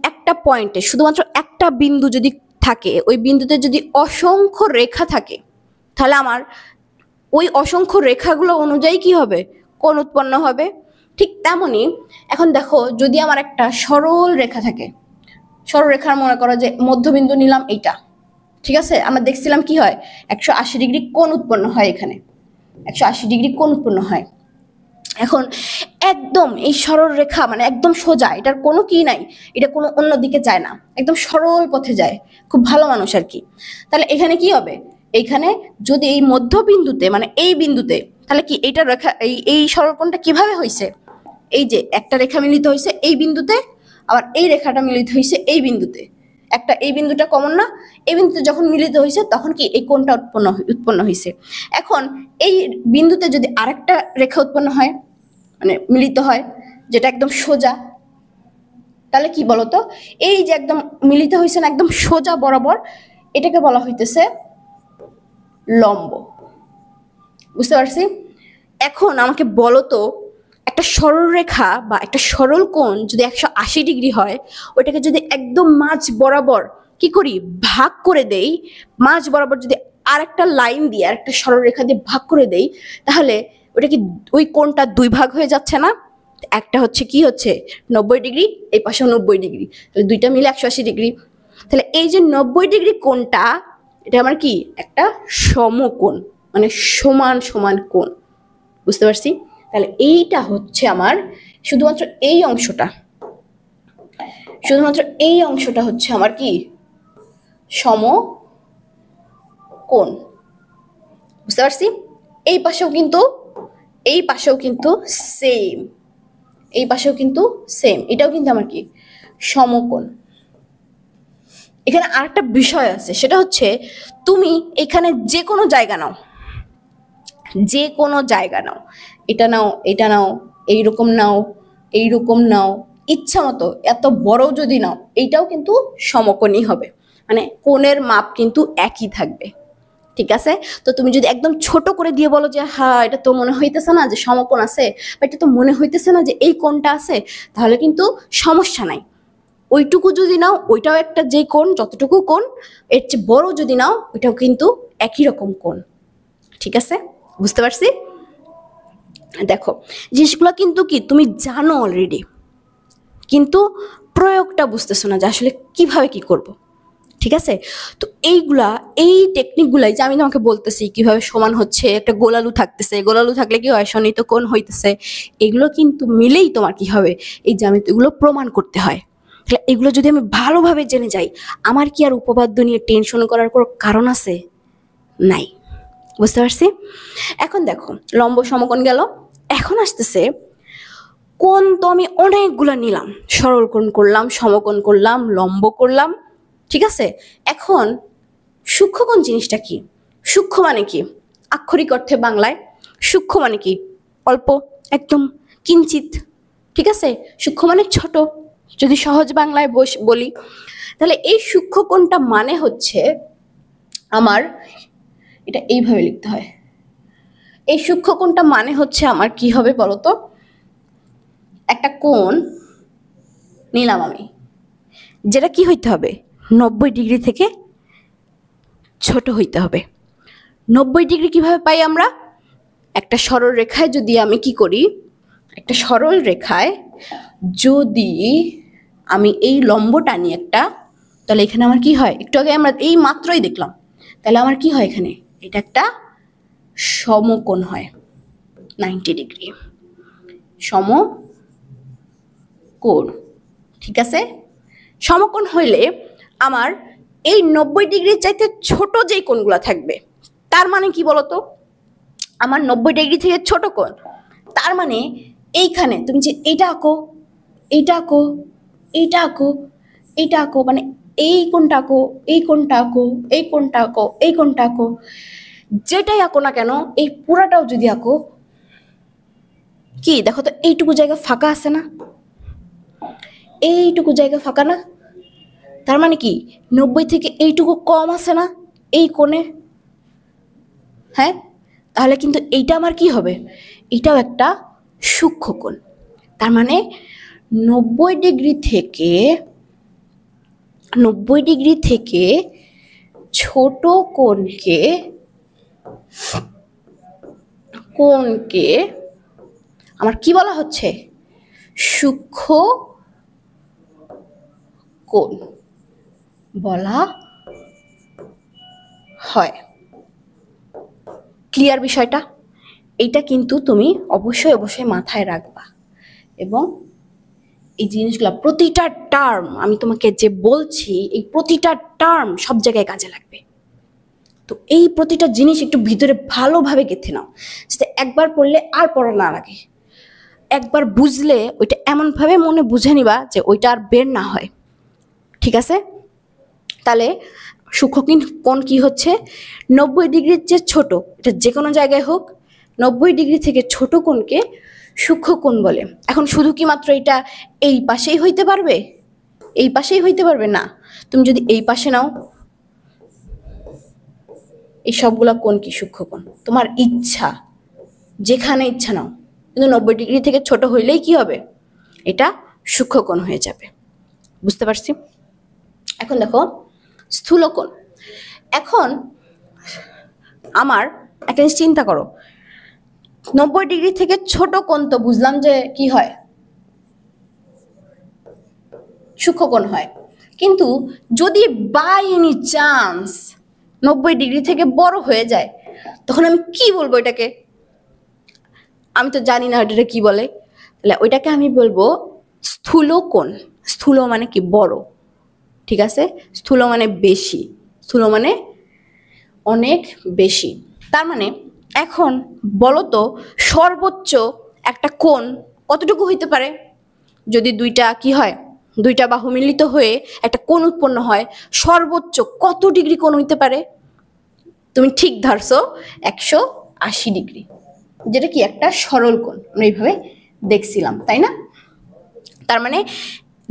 [SPEAKER 1] একটা পয়েন্টে শুধুমাত্র একটা বিন্দু যদি থাকে, ওই বিন্দুতে যদি অসংখ্য রেখা থাকে, তাহলে আমার ওই অসংখ্য রেখাগুলো অনুযায়ী কি হবে, কোণ উৎপন্ন হবে। ঠিক তেমনি এখন দেখো, যদি আমার একটা সরল রেখা থাকে, সরল রেখার মনে করো যে মধ্যবিন্দু নিলাম এইটা, ঠিক আছে? আমরা দেখছিলাম কি হয়, 180 ডিগ্রি কোণ উৎপন্ন হয়, এখানে 180 ডিগ্রি কোণ উৎপন্ন হয়। এখন একদম এই সরল রেখা মানে একদম সোজা, এটার কোনো কি নাই, এটা কোনো অন্য দিকে যায় না, একদম সরল পথে যায়, খুব ভালো মানুষ আর কি। তাহলে এখানে কি হবে, এইখানে যদি এই মধ্যবিন্দুতে মানে এই বিন্দুতে, তাহলে কি এইটা রেখা, এই সরল কোণটা কিভাবে হয়েছে, এই যে একটা রেখা মিলিত হয়েছে এই বিন্দুতে, আবার এই রেখাটা মিলিত হয়েছে এই বিন্দুতে, একটা এই বিন্দুটা কমন না, এই বিন্দুতে যখন মিলিত হয়েছে তখন কি এই কোণটা উৎপন্ন হয়েছে। এখন এই বিন্দুতে যদি আরেকটা রেখা উৎপন্ন হয়, মানে মিলিত হয়, যেটা একদম সোজা, তাহলে কি বলতো, এই যে একদম মিলিত হয়েছে না একদম সোজা বরাবর, এটাকে বলা হইতেছে লম্ব। বুঝতে পারছি? এখন আমাকে বলো তো, একটা সরল রেখা বা একটা সরল কোণ যদি 180 ডিগ্রি হয়, ওইটাকে যদি একদম মাঝ বরাবর কি করি, ভাগ করে দেই, মাঝ বরাবর যদি আরেকটা লাইন দিয়ে আরেকটা সরল রেখা দিয়ে ভাগ করে দেই, তাহলে ওটা কি, ওই কোণটা দুই ভাগ হয়ে যাচ্ছে না? একটা হচ্ছে কি হচ্ছে 90 ডিগ্রি, এই পাশেও 90 ডিগ্রি, তাহলে দুইটা মিলে 180 ডিগ্রি। তাহলে এই যে 90 ডিগ্রি কোণটা, এটা আমার কি, একটা সমকোণ, মানে সমান সমান কোণ। বুঝতে পারছি? তাহলে এইটা হচ্ছে আমার শুধুমাত্র এই অংশটা, শুধুমাত্র এই অংশটা হচ্ছে আমার কি সমকোণ। বুঝতে পারছি? এই পাশেও কিন্তু, এই পাশেও কিন্তু সেম, এই পাশেও কিন্তু সেম, এটাও কিন্তু আমার কি সমকোণ। এখানে আরেকটা বিষয় আছে, সেটা হচ্ছে তুমি এখানে যে কোনো জায়গা নাও, যে কোনো জায়গা নাও, এটা নাও, এটা নাও, এইরকম নাও, এইরকম নাও, ইচ্ছা মতো এত বড় যদি নাও, এইটাও কিন্তু সমকোণই হবে, মানে কোণের মাপ কিন্তু একই থাকবে। ঠিক আছে? তো তুমি যদি একদম ছোট করে দিয়ে বলো যে হ্যাঁ এটা তো মনে হইতেছে না যে সমকোণ আছে, বা এটা তো মনে হইতেছে না যে এই কোণটা আছে, তাহলে কিন্তু সমস্যা নাই। ওইটুকু যদি নাও, ওইটাও একটা যে কোণ, যতটুকু কোণ, এর চেয়ে বড় যদি নাও, ওইটাও কিন্তু একই রকম কোণ। ঠিক আছে? বুঝতে পারছি? দেখো, জিনিসগুলো কিন্তু কি তুমি জানো অলরেডি, কিন্তু প্রয়োগটা বুঝতেছো না যে আসলে কিভাবে কি করব। ঠিক আছে? তো এইগুলা, এই টেকনিকগুলাই যে আমি তোমাকে বলতেছি কিভাবে সমান হচ্ছে, একটা গোলালু থাকতেছে, গোলালু থাকলে কি হয়, শনিত কোণ হইতেছে, এগুলো কিন্তু মিলেই তোমার কি হবে, এই জ্যামিতিগুলো প্রমাণ করতে হয়। তাহলে এগুলো যদি আমি ভালোভাবে জেনে যাই, আমার কি আর উপপাদ্য নিয়ে টেনশন করার কোনো কারণ আছে? নাই। বুঝতে পারছি? এখন দেখো, লম্ব সমকোণ গেল, এখন আসতেছে কোণ। তো আমি অনেকগুলো নিলাম, সরল কোণ করলাম, সমকোণ করলাম, লম্ব করলাম। ঠিক আছে? এখন সূক্ষ্মকোণ জিনিসটা কি? সূক্ষ্ম মানে কি? আক্ষরিক অর্থে বাংলায় সূক্ষ্ম মানে কি? অল্প, একদম কিঞ্চিত। ঠিক আছে? সূক্ষ্ম মানে ছোট, যদি সহজ বাংলায় বলি। তাহলে এই সূক্ষ্মকোণটা মানে হচ্ছে আমার, এটা এইভাবে লিখতে হয়, এই সূক্ষ্মকোণটা মানে হচ্ছে আমার কি হবে বলতো, একটা কোণ নিলাম আমি, যেটা কি হইতে হবে, 90 ডিগ্রি থেকে ছোট হইতে হবে। 90 ডিগ্রি কিভাবে পাই আমরা? একটা সরল রেখায় যদি আমি কি করি, একটা সরল রেখায় যদি আমি এই লম্ব টানি একটা, তাহলে এখানে আমার কি হয়, একটু আগে আমরা এই মাত্রই দেখলাম, তাহলে আমার কি হয়, এখানে এটা একটা সমকোণ হয়, 90 ডিগ্রি সমকোণ। ঠিক আছে? সমকোণ হইলে আমার এই 90 ডিগ্রির চাইতে ছোট যেই কোণগুলো থাকবে, তার মানে কি বলতো, আমার 90 ডিগ্রি থেকে ছোট কোণ, তার মানে এইখানে তুমি যে এইটা আঁকো, এইটা আঁকো, এইটা আঁকো, এইটা আঁকো, মানে এই কোণটা আঁকো, এই কোণটা আঁকো, এই কোণটা আঁকো, এই কোণটা আঁকো, যেটাই আঁকো না কেন, এই পুরাটাও যদি আঁকো, কি দেখো তো এইটুকু জায়গা ফাঁকা আছে না, এইটুকু জায়গা ফাঁকা না, তার মানে কি 90 থেকে এইটুকু কম আছে না এই কোণে? হ্যাঁ, তাহলে কিন্তু এইটা আমার কি হবে, এটাও একটা সূক্ষ্মকোণ। তার মানে 90 ডিগ্রি থেকে, 90 ডিগ্রি থেকে ছোট কোণকে, কোণকে আমার কি বলা হচ্ছে, সূক্ষ্ম কোণ বলা হয়। ক্লিয়ার বিষয়টা? এইটা কিন্তু তুমি অবশ্যই অবশ্যই মাথায় রাখবা, এবং এই জিনিসগুলো প্রতিটা টার্ম আমি তোমাকে যে বলছি, এই প্রতিটা টার্ম সব জায়গায় কাজে লাগবে। তো এই প্রতিটা জিনিস একটু ভিতরে ভালোভাবে গেঁথে নাও, যাতে একবার পড়লে আর পড়া না লাগে। একবার বুঝলে ওইটা এমনভাবে মনে বুঝে নিবা যে ওইটা আর বের না হয়। ঠিক আছে? তাহলে সূক্ষ্মকোণ কোণ কি হচ্ছে, 90 ডিগ্রির যে ছোট, এটা যে কোনো জায়গায় হোক, 90 ডিগ্রি থেকে ছোট কোণকে সূক্ষ্মকোণ বলে। এখন শুধু কি মাত্র এটা এই পাশেই হইতে পারবে, এই পাশেই হইতে পারবে না, তুমি যদি এই পাশে নাও, এই সবগুলা কোণ কি সূক্ষ্মকোণ, তোমার ইচ্ছা, যেখানে ইচ্ছা নাও, কিন্তু 90 ডিগ্রি থেকে ছোট হইলেই কি হবে, এটা সূক্ষ্মকোণ হয়ে যাবে। বুঝতে পারছি? এখন দেখো স্থূলকোণ। এখন আমার একটা জিনিস চিন্তা করো, 90 ডিগ্রি থেকে ছোট কোণ তো বুঝলাম যে কি হয়, সূক্ষ্মকোণ হয়, কিন্তু যদি বাই এনি চান্স 90 ডিগ্রি থেকে বড় হয়ে যায়, তখন আমি কি বলবো এটাকে? আমি তো জানি না এটাকে কি বলে। তাহলে ওইটাকে আমি বলবো স্থূল কোণ। স্থূল মানে কি বড়, ঠিক আছে, স্থূল মানে বেশি, স্থূল মানে অনেক বেশি। তার মানে এখন বলো তো সর্বোচ্চ একটা কোণ কতটুকু হইতে পারে? যদি দুইটা কি হয়, দুইটা বাহু মিলিত হয়ে একটা কোণ উৎপন্ন হয়, সর্বোচ্চ কত ডিগ্রি কোণ হইতে পারে? তুমি ঠিক ধরছো, 180 ডিগ্রি, যেটা কি একটা সরল কোণ। আমরা এইভাবে দেখছিলাম, তাই না? তার মানে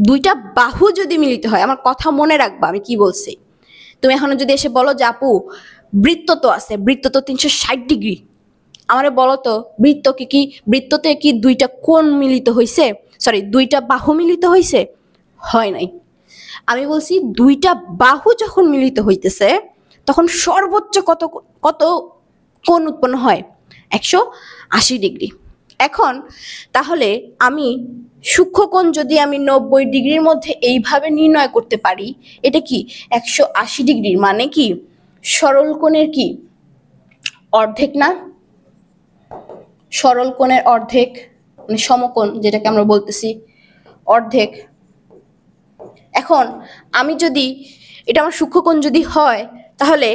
[SPEAKER 1] দুইটা বাহু যদি মিলিত হয়, আমার কথা মনে রাখবা আমি কি বলছি। তুমি এখন যদি এসে বলো যে আপু বৃত্ত তো আছে, বৃত্ত তো 360 ডিগ্রি, আমারে বলো তো বৃত্ততে কি দুইটা কোণ মিলিত হইছে, সরি দুইটা বাহু মিলিত হইছে? হয় নাই। আমি বলছি দুইটা বাহু যখন মিলিত হইতেছে তখন সর্বোচ্চ কত কত কোণ উৎপন্ন হয়? 180 ডিগ্রি। এখন তাহলে আমি সূক্ষ্মকোণ যদি আমি 90 ডিগ্রির মধ্যে এইভাবে নির্ণয় করতে পারি, এটা কি 180 ডিগ্রির মানে কি সরল কোণের কি অর্ধেক না? সরল কোণের অর্ধেক মানে সমকোণ যেটাকে আমরা বলতেছি অর্ধেক। এখন আমি যদি এটা আমার সূক্ষ্মকোণ যদি হয়, তাহলে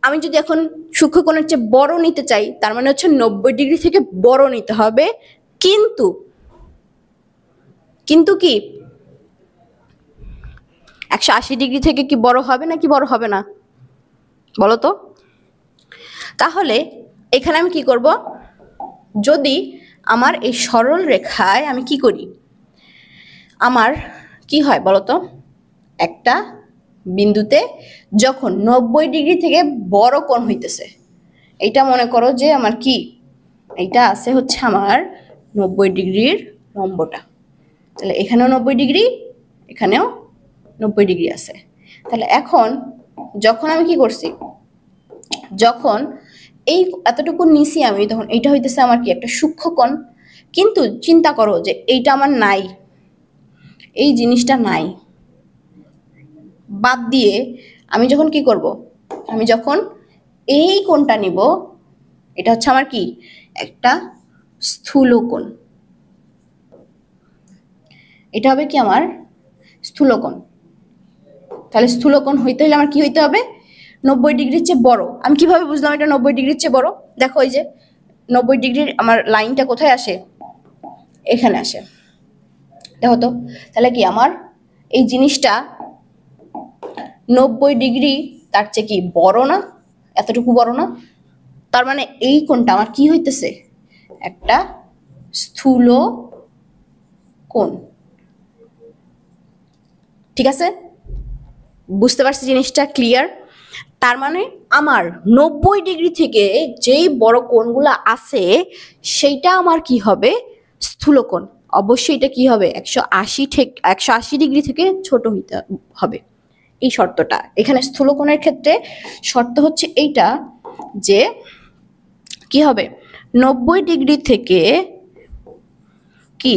[SPEAKER 1] আমি যদি এখন সূক্ষ্মকোণের চেয়ে বড় নিতে চাই, তার মানে হচ্ছে 90 ডিগ্রি থেকে বড় নিতে হবে। কিন্তু কিন্তু কি 180 ডিগ্রি থেকে কি বড় হবে নাকি বড় হবে না বলো তো? তাহলে এখানে আমি কি করব, যদি আমার এই সরল রেখায় আমি কি করি, আমার কি হয় বলতো, একটা বিন্দুতে যখন 90 ডিগ্রি থেকে বড় কোণ হইতেছে, এইটা মনে করো যে আমার কি এইটা আছে হচ্ছে আমার 90 ডিগ্রির লম্বটা, তাহলে এখানেও 90 ডিগ্রি, এখানেও 90 ডিগ্রি আছে। তাহলে এখন যখন আমি কি করছি, যখন এই এতটুকু নিছি আমি, তখন এইটা হইতেছে আমার কি একটা সূক্ষ্মকোণ। কিন্তু চিন্তা করো যে এইটা আমার নাই, এই জিনিসটা নাই, বাদ দিয়ে আমি যখন কি করব, আমি যখন এই কোণটা নিব, এটা হচ্ছে আমার কি একটা স্থূল কোণ, এটা হবে কি আমার স্থূল কোণ। তাহলে স্থূল কোণ হইতে হলে আমার কি হইতে হবে, 90 ডিগ্রির চেয়ে বড়। আমি কিভাবে বুঝলাম এটা 90 ডিগ্রির চেয়ে বড়? দেখো এই যে 90 ডিগ্রির আমার লাইনটা কোথায় আসে, এখানে আসে, দেখো তো। তাহলে কি আমার এই জিনিসটা 90 ডিগ্রি তার চেয়ে কি বড় না, এতটুকু বড় না? তার মানে এই কোণটা আমার কি হইতেছে, একটা স্থূল কোণ। ঠিক আছে, বুঝতে পারছি জিনিসটা ক্লিয়ার? তার মানে আমার 90 ডিগ্রি থেকে যেই বড় কোণগুলো আছে সেইটা আমার কি হবে, স্থূল কোণ। অবশ্যই এটা কি হবে 180 ডিগ্রি থেকে ছোট হইতে হবে। এই শর্তটা এখানে স্থূল কোণের ক্ষেত্রে শর্ত হচ্ছে এইটা, যে কি হবে 90 ডিগ্রি থেকে কি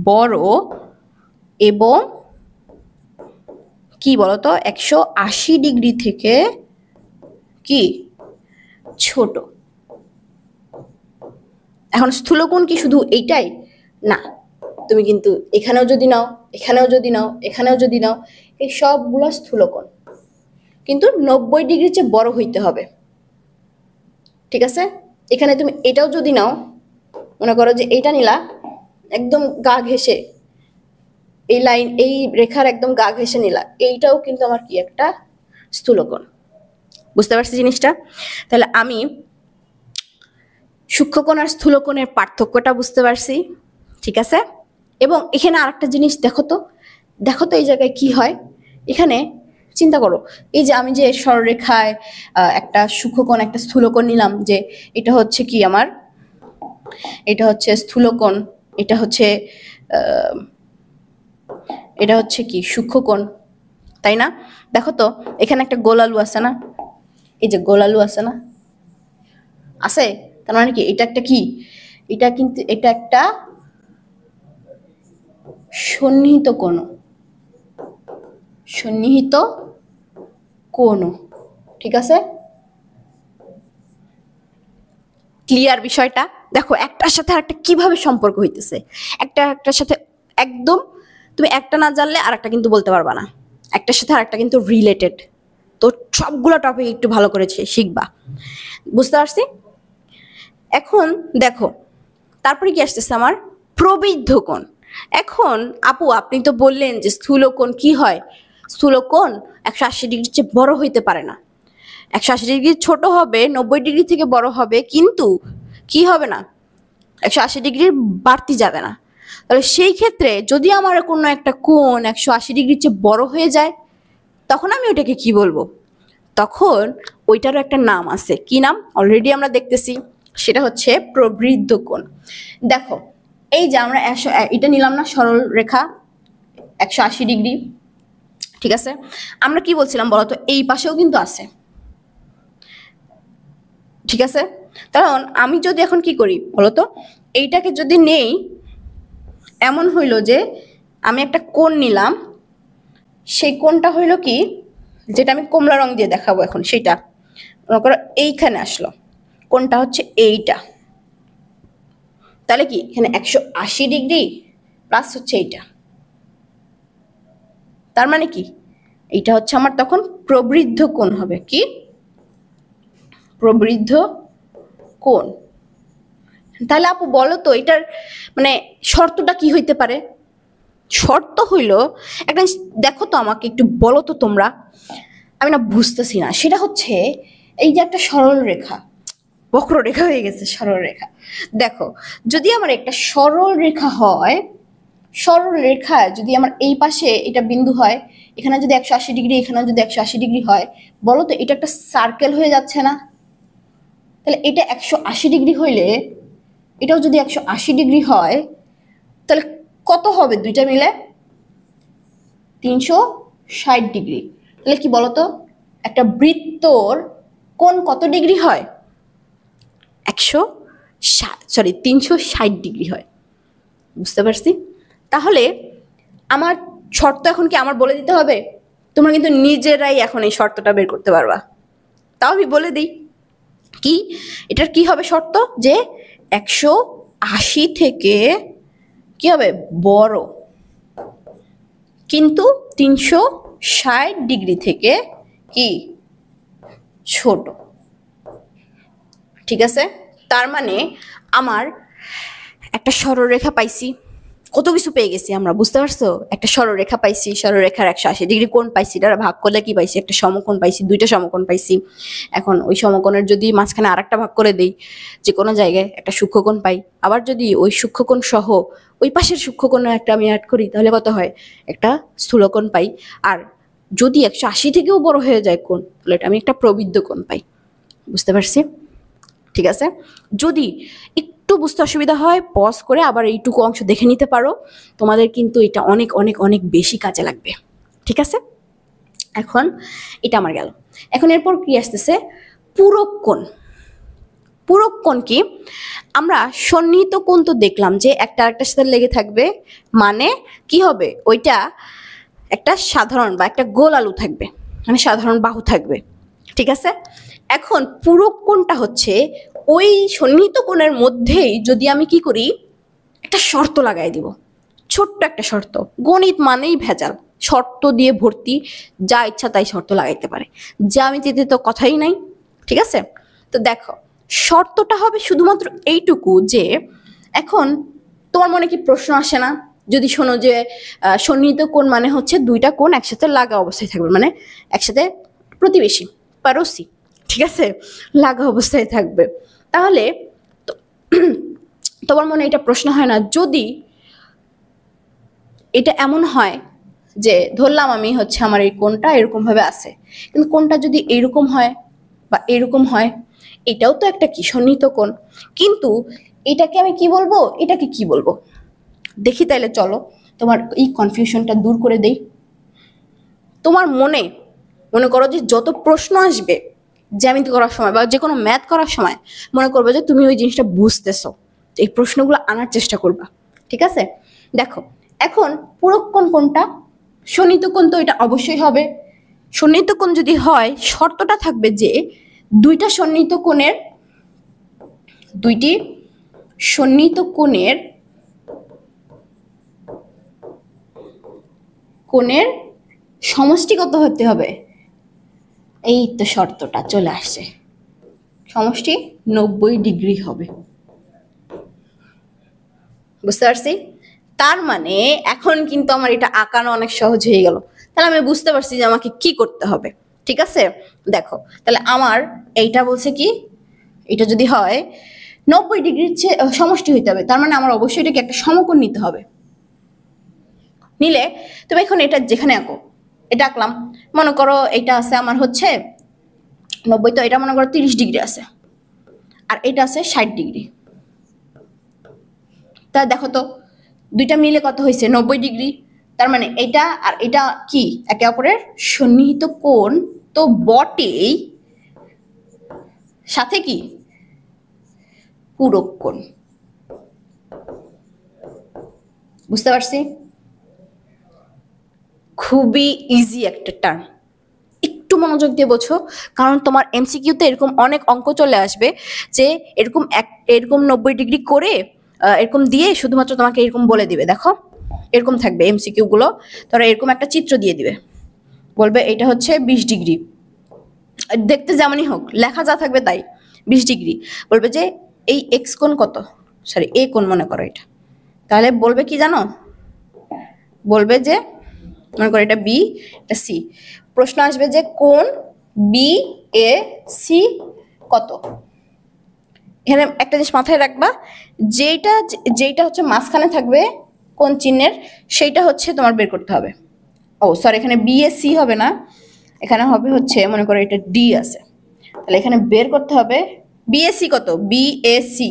[SPEAKER 1] বড় এবং কি বলতো 180 ডিগ্রি থেকে কি ছোট। এখন স্থূলকোণ কি শুধু এইটাই না, তুমি কিন্তু এখানেও যদি নাও, এখানেও যদি নাও, এখানেও যদি নাও, এই সবগুলো স্থূলকোণ, কিন্তু 90 ডিগ্রির চেয়ে বড় হইতে হবে। ঠিক আছে, এখানে তুমি এটাও যদি নাও, মনে করো যে এইটা নিলা, একদম গা ঘেঁষে এই লাইন এই রেখার একদম গা ঘেঁষে নিলা, এইটাও কিন্তু আমার কি একটা স্থূলকোণ। বুঝতে পারছি জিনিসটা? তাহলে আমি সূক্ষ্মকোণ আর স্থূলকোণের পার্থক্যটা বুঝতে পারছি। ঠিক আছে, এবং এখানে আরেকটা জিনিস দেখো তো, দেখো তো এই জায়গায় কি হয়। এখানে চিন্তা করো, এই যে আমি যে সরলরেখায় একটা সূক্ষ্মকোণ একটা স্থূলকোণ নিলাম, যে এটা হচ্ছে কি আমার, এটা হচ্ছে স্থূলকোণ, এটা হচ্ছে কি সূক্ষ্মকোণ, তাই না? দেখো তো এখানে একটা গোলালু আছে না, এই যে গোলালু আছে না, আছে। তার মানে কি এটা একটা কি, এটা কিন্তু এটা একটা সন্নিহিত কোণ, সন্নিহিত কোণ। ঠিক আছে, ক্লিয়ার বিষয়টা? দেখো একটার সাথে আরেকটা কিভাবে সম্পর্ক হইতেছে, একটার সাথে একদম, তুমি একটা না জানলে আর একটা কিন্তু বলতে পারবা না, একটার সাথে আরেকটা কিন্তু রিলেটেড। তো সবগুলো টপিক একটু ভালো করে শিখবা, বুঝতে পারছি? এখন দেখো তারপরে কি আসতেছে আমার প্রবৃদ্ধ কোণ। এখন আপু আপনি তো বললেন যে স্থূলকোণ কি হয়, স্থূলকোণ 180 ডিগ্রির চেয়ে বড় হইতে পারে না, 180 ডিগ্রি ছোট হবে, 90 ডিগ্রি থেকে বড় হবে, কিন্তু কি হবে না, 180 ডিগ্রির বাড়তি যাবে না। তাহলে সেই ক্ষেত্রে যদি আমার কোনো একটা কোণ 180 ডিগ্রির চেয়ে বড় হয়ে যায়, তখন আমি ওইটাকে কি বলবো? তখন ওইটারও একটা নাম আছে, কি নাম অলরেডি আমরা দেখতেছি, সেটা হচ্ছে প্রবৃদ্ধ কোণ। দেখো এই যে আমরা এটা নিলাম না সরল রেখা 180 ডিগ্রি, ঠিক আছে? আমরা কি বলছিলাম বলতো, এই পাশেও কিন্তু আছে, ঠিক আছে? কারণ আমি যদি এখন কি করি বলতো, এইটাকে যদি নেই, এমন হইল যে আমি একটা কোণ নিলাম, সেই কোণটা হইল কি, যেটা আমি কমলা রং দিয়ে দেখাবো এখন, সেটা মনে করো এইখানে আসলো, কোণটা হচ্ছে এইটা। তাহলে কি এখানে 180 ডিগ্রি প্লাস হচ্ছে এইটা, তার মানে কি এইটা হচ্ছে আমার তখন প্রবৃদ্ধ কোণ হবে, কি প্রবৃদ্ধ কোণ। তাহলে আপু বলো তো এটার মানে শর্তটা কি হইতে পারে? শর্ত হইল একটা, দেখো তো আমাকে একটু বলো তো তোমরা, আমি না বুঝতেছি না, সেটা হচ্ছে এই যে একটা সরল রেখা, বক্ররেখা হয়ে গেছে সরল রেখা। দেখো যদি আমার একটা সরল রেখা হয়, সরল রেখা যদি আমার এই পাশে এটা বিন্দু হয়, এখানে যদি 180 ডিগ্রি, এখানে যদি 180 ডিগ্রি হয়, বলো তো এটা একটা সার্কেল হয়ে যাচ্ছে না? তাহলে এটা 180 ডিগ্রি হইলে এটাও যদি 180 ডিগ্রি হয়, তাহলে কত হবে দুইটা মিলে? 360 ডিগ্রি। তাহলে কি বলতো, একটা বৃত্তর কোণ কত ডিগ্রি হয়? 360 ডিগ্রি হয়, বুঝতে পারছি? তাহলে আমার শর্ত এখন কি আমার বলে দিতে হবে? তোমরা কিন্তু নিজেরাই এখন এই শর্তটা বের করতে পারবা, তাও আমি বলে দিই কি এটার কি হবে শর্ত, যে 180 থেকে কি হবে বড়, কিন্তু 360 ডিগ্রি থেকে কি ছোট, ঠিক আছে? তার মানে আমার একটা সরলরেখা পাইছি, কত কিছু পেয়ে গেছি আমরা, বুঝতে পারছো? একটা সরলরেখা পাইছি, সরলরেখার 180 ডিগ্রি কোণ পাইছি, এটা ভাগ করলে কি পাইছি? একটা সমকোণ পাইছি, দুইটা সমকোণ পাইছি। এখন ওই সমকোণের যদি মাঝখানে আরেকটা ভাগ করে দেই, যে কোনো জায়গায় একটা সূক্ষ্মকোণ পাই, আবার যদি ওই সূক্ষ্মকোণ সহ ওই পাশের সূক্ষ্মকোণে একটা আমি অ্যাড করি, তাহলে কত হয়? একটা স্থূলকোণ পাই। আর যদি 180 থেকেও বড় হয়ে যায় কোণ, তাহলে এটা আমি একটা প্রবৃদ্ধ কোণ পাই, বুঝতে পারছি? ঠিক আছে? যদি একটু বুঝতে অসুবিধা হয় পজ করে আবার এইটুকু অংশ দেখে নিতে পারো, তোমাদের কিন্তু এটা অনেক অনেক অনেক বেশি কাজে লাগবে, ঠিক আছে? এখন এটা আমার গেল। এখন এরপর কি আসতেছে? পূরক কোণ। পূরক কোণ কি? আমরা সন্নিহিত কোণ তো দেখলাম যে একটা আরেকটার সাথে লেগে থাকবে, মানে কি হবে? ওইটা একটা সাধারণ বা একটা গোল আলু থাকবে, মানে সাধারণ বাহু থাকবে, ঠিক আছে? এখন পূরক কোণটা হচ্ছে ওই সন্নিহিত কোণের মধ্যেই যদি আমি কি করি, একটা শর্ত লাগাই দিব, ছোট্ট একটা শর্ত। গণিত মানেই ভেজাল, শর্ত দিয়ে ভর্তি, যা ইচ্ছা তাই শর্ত লাগাইতে পারে, জ্যামিতিতে তো কথাই নাই, ঠিক আছে? তো দেখো শর্তটা হবে শুধুমাত্র এইটুকু, যে এখন তোমার মনে কি প্রশ্ন আসে না যদি শোনো যে সন্নিহিত কোণ মানে হচ্ছে দুইটা কোণ একসাথে লাগা অবস্থায় থাকবে, মানে একসাথে প্রতিবেশী পারসি, ঠিক আছে, লাগা অবস্থায় থাকবে। তাহলে তোমার মনে এটা প্রশ্ন হয় না, যদি এটা এমন হয় যে ধরলাম আমি হচ্ছে আমার এই কোণটা এরকম ভাবে আছে, কিন্তু কোণটা যদি এরকম হয় বা এরকম হয়, এটাও তো একটা কি সন্নিহিত কোণ, কিন্তু এটাকে আমি কি বলবো, এটাকে কি বলবো দেখি? তাইলে চলো তোমার এই কনফিউশনটা দূর করে দেই। তোমার মনে করো যে যত প্রশ্ন আসবে জ্যামিতি করার সময় বা যে কোনো ম্যাথ করার সময়, মনে করবে যে তুমি ওই জিনিসটা বুঝতেছো, এই প্রশ্নগুলো আনার চেষ্টা করবা, ঠিক আছে? দেখো এখন পূরক কোণ কোনটা? সন্নিহিত কোণ তো এটা অবশ্যই হবে। সন্নিহিত কোণ যদি হয়, শর্তটা থাকবে যে দুইটা সন্নিহিত কোণের দুইটি সন্নিহিত কোণের সমষ্টি কত হতে হবে? এই তো শর্তটা চলে আসছে, সমষ্টি 90 ডিগ্রি হবে। বুঝতে পারছি? তার মানে এখন কিন্তু আমার এটা আঁকানো অনেক সহজ হয়ে গেল। তাহলে আমি বুঝতে পারছি যে আমাকে কি করতে হবে। ঠিক আছে, দেখো তাহলে আমার এইটা বলছে কি, এটা যদি হয় 90 ডিগ্রির সমষ্টি হইতে হবে, তার মানে আমার অবশ্যই এটাকে একটা সমকোণ নিতে হবে। নিলে তুমি এখন এটা যেখানে আঁকো, এটা আঁকলাম, মনে করো এটা আছে আমার হচ্ছে 90, তো এটা মনে করো 30 ডিগ্রি আছে, আর এটা আছে 60 ডিগ্রি। তা দেখো তো দুইটা মিলে কত হয়েছে? 90 ডিগ্রি। তার মানে এটা আর এটা কি একে অপরের সন্নিহিত কোণ তো বটেই, সাথে কি পূরক কোণ। বুঝতে পারছি? খুবই ইজি একটা টার্ম, একটু মনোযোগ দিয়ে বোঝো, কারণ তোমার এমসিকিউতে এরকম অনেক অঙ্ক চলে আসবে যে এরকম 90 ডিগ্রি করে এরকম দিয়ে শুধুমাত্র তোমাকে এরকম বলে দিবে। দেখো এরকম থাকবে এমসিকিউ গুলো, তারা এরকম একটা চিত্র দিয়ে দিবে, বলবে এটা হচ্ছে 20 ডিগ্রি, দেখতে যেমনই হোক লেখা যা থাকবে তাই 20 ডিগ্রি। বলবে যে এই এক্স কোণ কত, সরি এ কোণ মনে করো এটা, তাহলে বলবে কি জানো, বলবে যে মনে করো এটা বি, এটা সি, প্রশ্ন আসবে যে কোণ বি এ সি কত। এখানে একটা জিনিস মাথায় রাখবা, যেটা হচ্ছে মাঝখানে থাকবে কোন চিহ্নের, সেইটা হচ্ছে তোমার বের করতে হবে। ও সরি, এখানে বি এ সি হবে না, এখানে হবে হচ্ছে মনে করো এটা ডি আছে, তাহলে এখানে বের করতে হবে বি এ সি কত, বি এ সি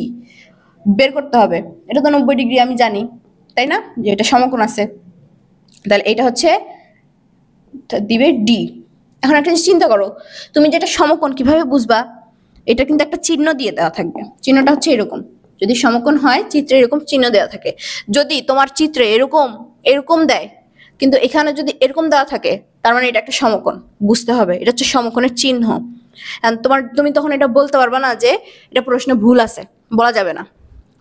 [SPEAKER 1] বের করতে হবে। এটা তো 90 ডিগ্রি আমি জানি, তাই না, যে এটা সমকোণ আছে, তাহলে এটা হচ্ছে দিবে ডি। এখন একটা জিনিস চিন্তা করো, তুমি যেটা সমকোণ কিভাবে বুঝবা? এটা কিন্তু একটা চিহ্ন দিয়ে দেওয়া থাকবে, চিহ্নটা হচ্ছে এরকম, যদি সমকোণ হয় চিত্রে এরকম চিহ্ন দেওয়া থাকে। যদি তোমার চিত্রে এরকম এরকম দেয় কিন্তু এখানে যদি এরকম দেওয়া থাকে, তার মানে এটা একটা সমকোণ, বুঝতে হবে এটা হচ্ছে সমকোণের চিহ্ন। তুমি তখন এটা বলতে পারবা না যে এটা প্রশ্নে ভুল আছে, বলা যাবে না।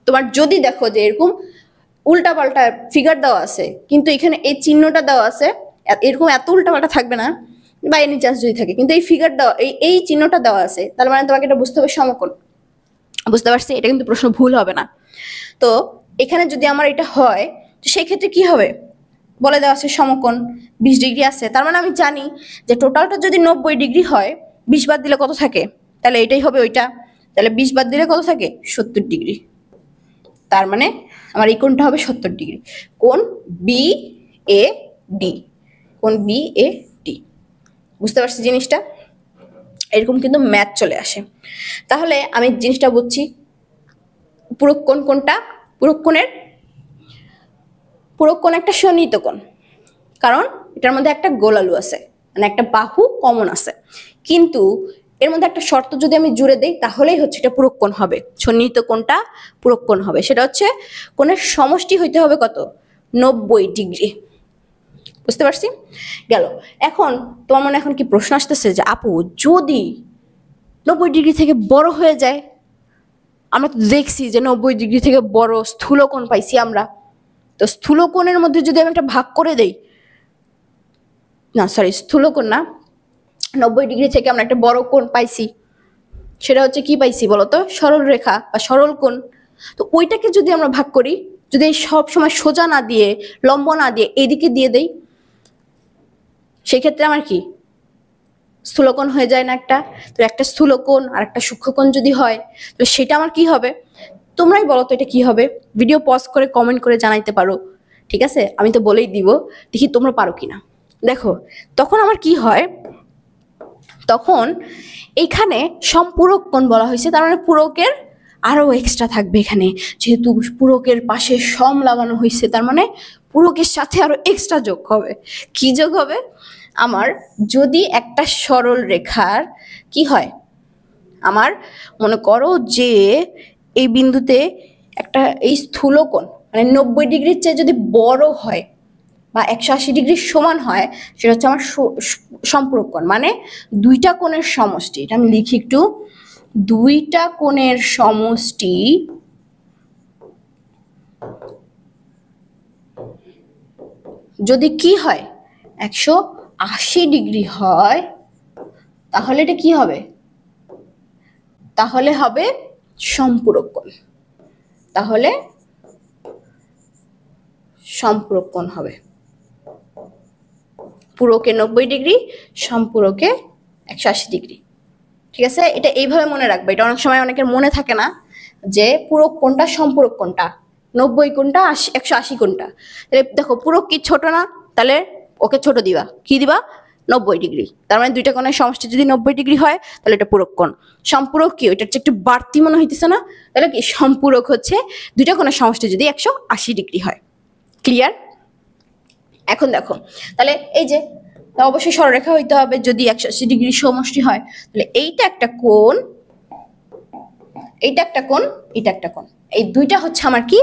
[SPEAKER 1] তোমার যদি দেখো যে এরকম উল্টা পাল্টা ফিগার দেওয়া আছে কিন্তু এখানে এই চিহ্নটা দেওয়া আছে, এরকম এত উল্টা পাল্টা থাকবে না, বা এনি চান্স যদি থাকে কিন্তু এই ফিগার দেওয়া এই চিহ্নটা দেওয়া আছে, তার মানে তোমাকে এটা বুঝতে হবে সমকোণ। বুঝতে পারছি? এটা কিন্তু প্রশ্ন ভুল হবে না। তো এখানে যদি আমার এটা হয়, তো সেই ক্ষেত্রে কি হবে? বলে দেওয়া আছে সমকোণ 20 ডিগ্রি আছে, তার মানে আমি জানি যে টোটালটা যদি 90 ডিগ্রি হয়, 20 বাদ দিলে কত থাকে? তাহলে এটাই হবে ওইটা, তাহলে 20 বাদ দিলে কত থাকে? 70 ডিগ্রি। তার মানে আমার এই কোণটা হবে 70 ডিগ্রি, কোণ বি এ ডি, কোণ বি এ ডি। বুঝতে পারছি জিনিসটা? এরকম কিন্তু ম্যাথ চলে আসে। তাহলে আমি জিনিসটা বুঝছি, পূরক কোণ কোনটা? পূরক কোণ একটা সন্নিহিত কোণ, কারণ এটার মধ্যে একটা গোলালু আছে, মানে একটা বাহু কমন আছে, কিন্তু এর মধ্যে একটা শর্ত যদি আমি জুড়ে দেই তাহলেই হচ্ছে এটা পূরক কোণ হবে। সন্নিহিত কোণটা পূরক কোণ হবে, সেটা হচ্ছে কোণের সমষ্টি হইতে হবে কত? 90 ডিগ্রি। বুঝতে পারছি? গেল। এখন তোমার মনে এখন কি প্রশ্ন আসতেছে যে আপু যদি 90 ডিগ্রি থেকে বড় হয়ে যায়? আমরা তো দেখছি যে 90 ডিগ্রি থেকে বড় স্থূলকোণ পাইছি আমরা, তো স্থূলকোণের মধ্যে যদি আমি একটা ভাগ করে দেই, না সরি স্থূলকোণ না, 90 ডিগ্রি থেকে আমরা একটা বড় কোণ পাইছি, সেটা হচ্ছে কি পাইছি বলতো? সরল রেখা বা সরল কোণ। তো ওইটাকে যদি আমরা ভাগ করি, যদি সব সময় সোজা না দিয়ে লম্ব না দিয়ে এদিকে দিয়ে দেই, সেক্ষেত্রে আমার কি স্থূলকোণ হয়ে যায় না একটা? তো একটা স্থূলকোণ আর একটা সূক্ষ্মকোণ যদি হয়, তো সেটা আমার কি হবে? তোমরাই বলো তো এটা কি হবে? ভিডিও পজ করে কমেন্ট করে জানাইতে পারো, ঠিক আছে? আমি তো বলেই দিব, দেখি তোমরা পারো কিনা। দেখো তখন আমার কি হয়, তখন এইখানে সম্পূরক কোণ বলা হয়েছে, তার মানে পূরকের আরো এক্সট্রা থাকবে এখানে, যেহেতু পূরকের পাশে সম লাগানো হয়েছে, তার মানে পূরকের সাথে আরো এক্সট্রা যোগ হবে। কি যোগ হবে? আমার যদি একটা সরল রেখার কি হয়, আমার মনে করো যে এই বিন্দুতে একটা এই স্থূলকোণ মানে 90 ডিগ্রির চেয়ে যদি বড় হয় বা 180 ডিগ্রির সমান হয়, সেটা হচ্ছে আমার সম্পূরক কোণ, মানে দুইটা কোণের সমষ্টি। এটা আমি লিখি একটু, দুইটা কোণের সমষ্টি যদি কি হয় 180 ডিগ্রি হয়, তাহলে এটা কি হবে? তাহলে হবে সম্পূরক কোণ। তাহলে সম্পূরক কোণ হবে। পূরকে 90 ডিগ্রি, সম্পূরকে 180 ডিগ্রি। ঠিক আছে, এটা এইভাবে মনে রাখবে। এটা অনেক সময় অনেকের মনে থাকে না যে পূরক কোণটা সম্পূরক কোণটা, 90 কোণটা 180 কোণটা। তাহলে দেখো পূরক কি ছোট না, তাহলে ওকে ছোট দিবা, কি দিবা? 90 ডিগ্রি। তার মানে দুইটা কোণের সমষ্টি যদি 90 ডিগ্রি হয় তাহলে এটা পূরক কোণ। সম্পূরক কি, ওইটার চেয়ে একটু বাড়তি মনে হইতেছে না? তাহলে কি সম্পূরক হচ্ছে দুইটা কোণের সমষ্টি যদি 180 ডিগ্রি হয়। ক্লিয়ার? এখন দেখো তাহলে এই যে অবশ্যই সরলরেখা হইতে হবে যদি 180 ডিগ্রি সমষ্টি হয়। তাহলে এইটা একটা কোণ, এইটা একটা কোণ, এটা একটা কোণ। এই দুইটা হচ্ছে আমার কি?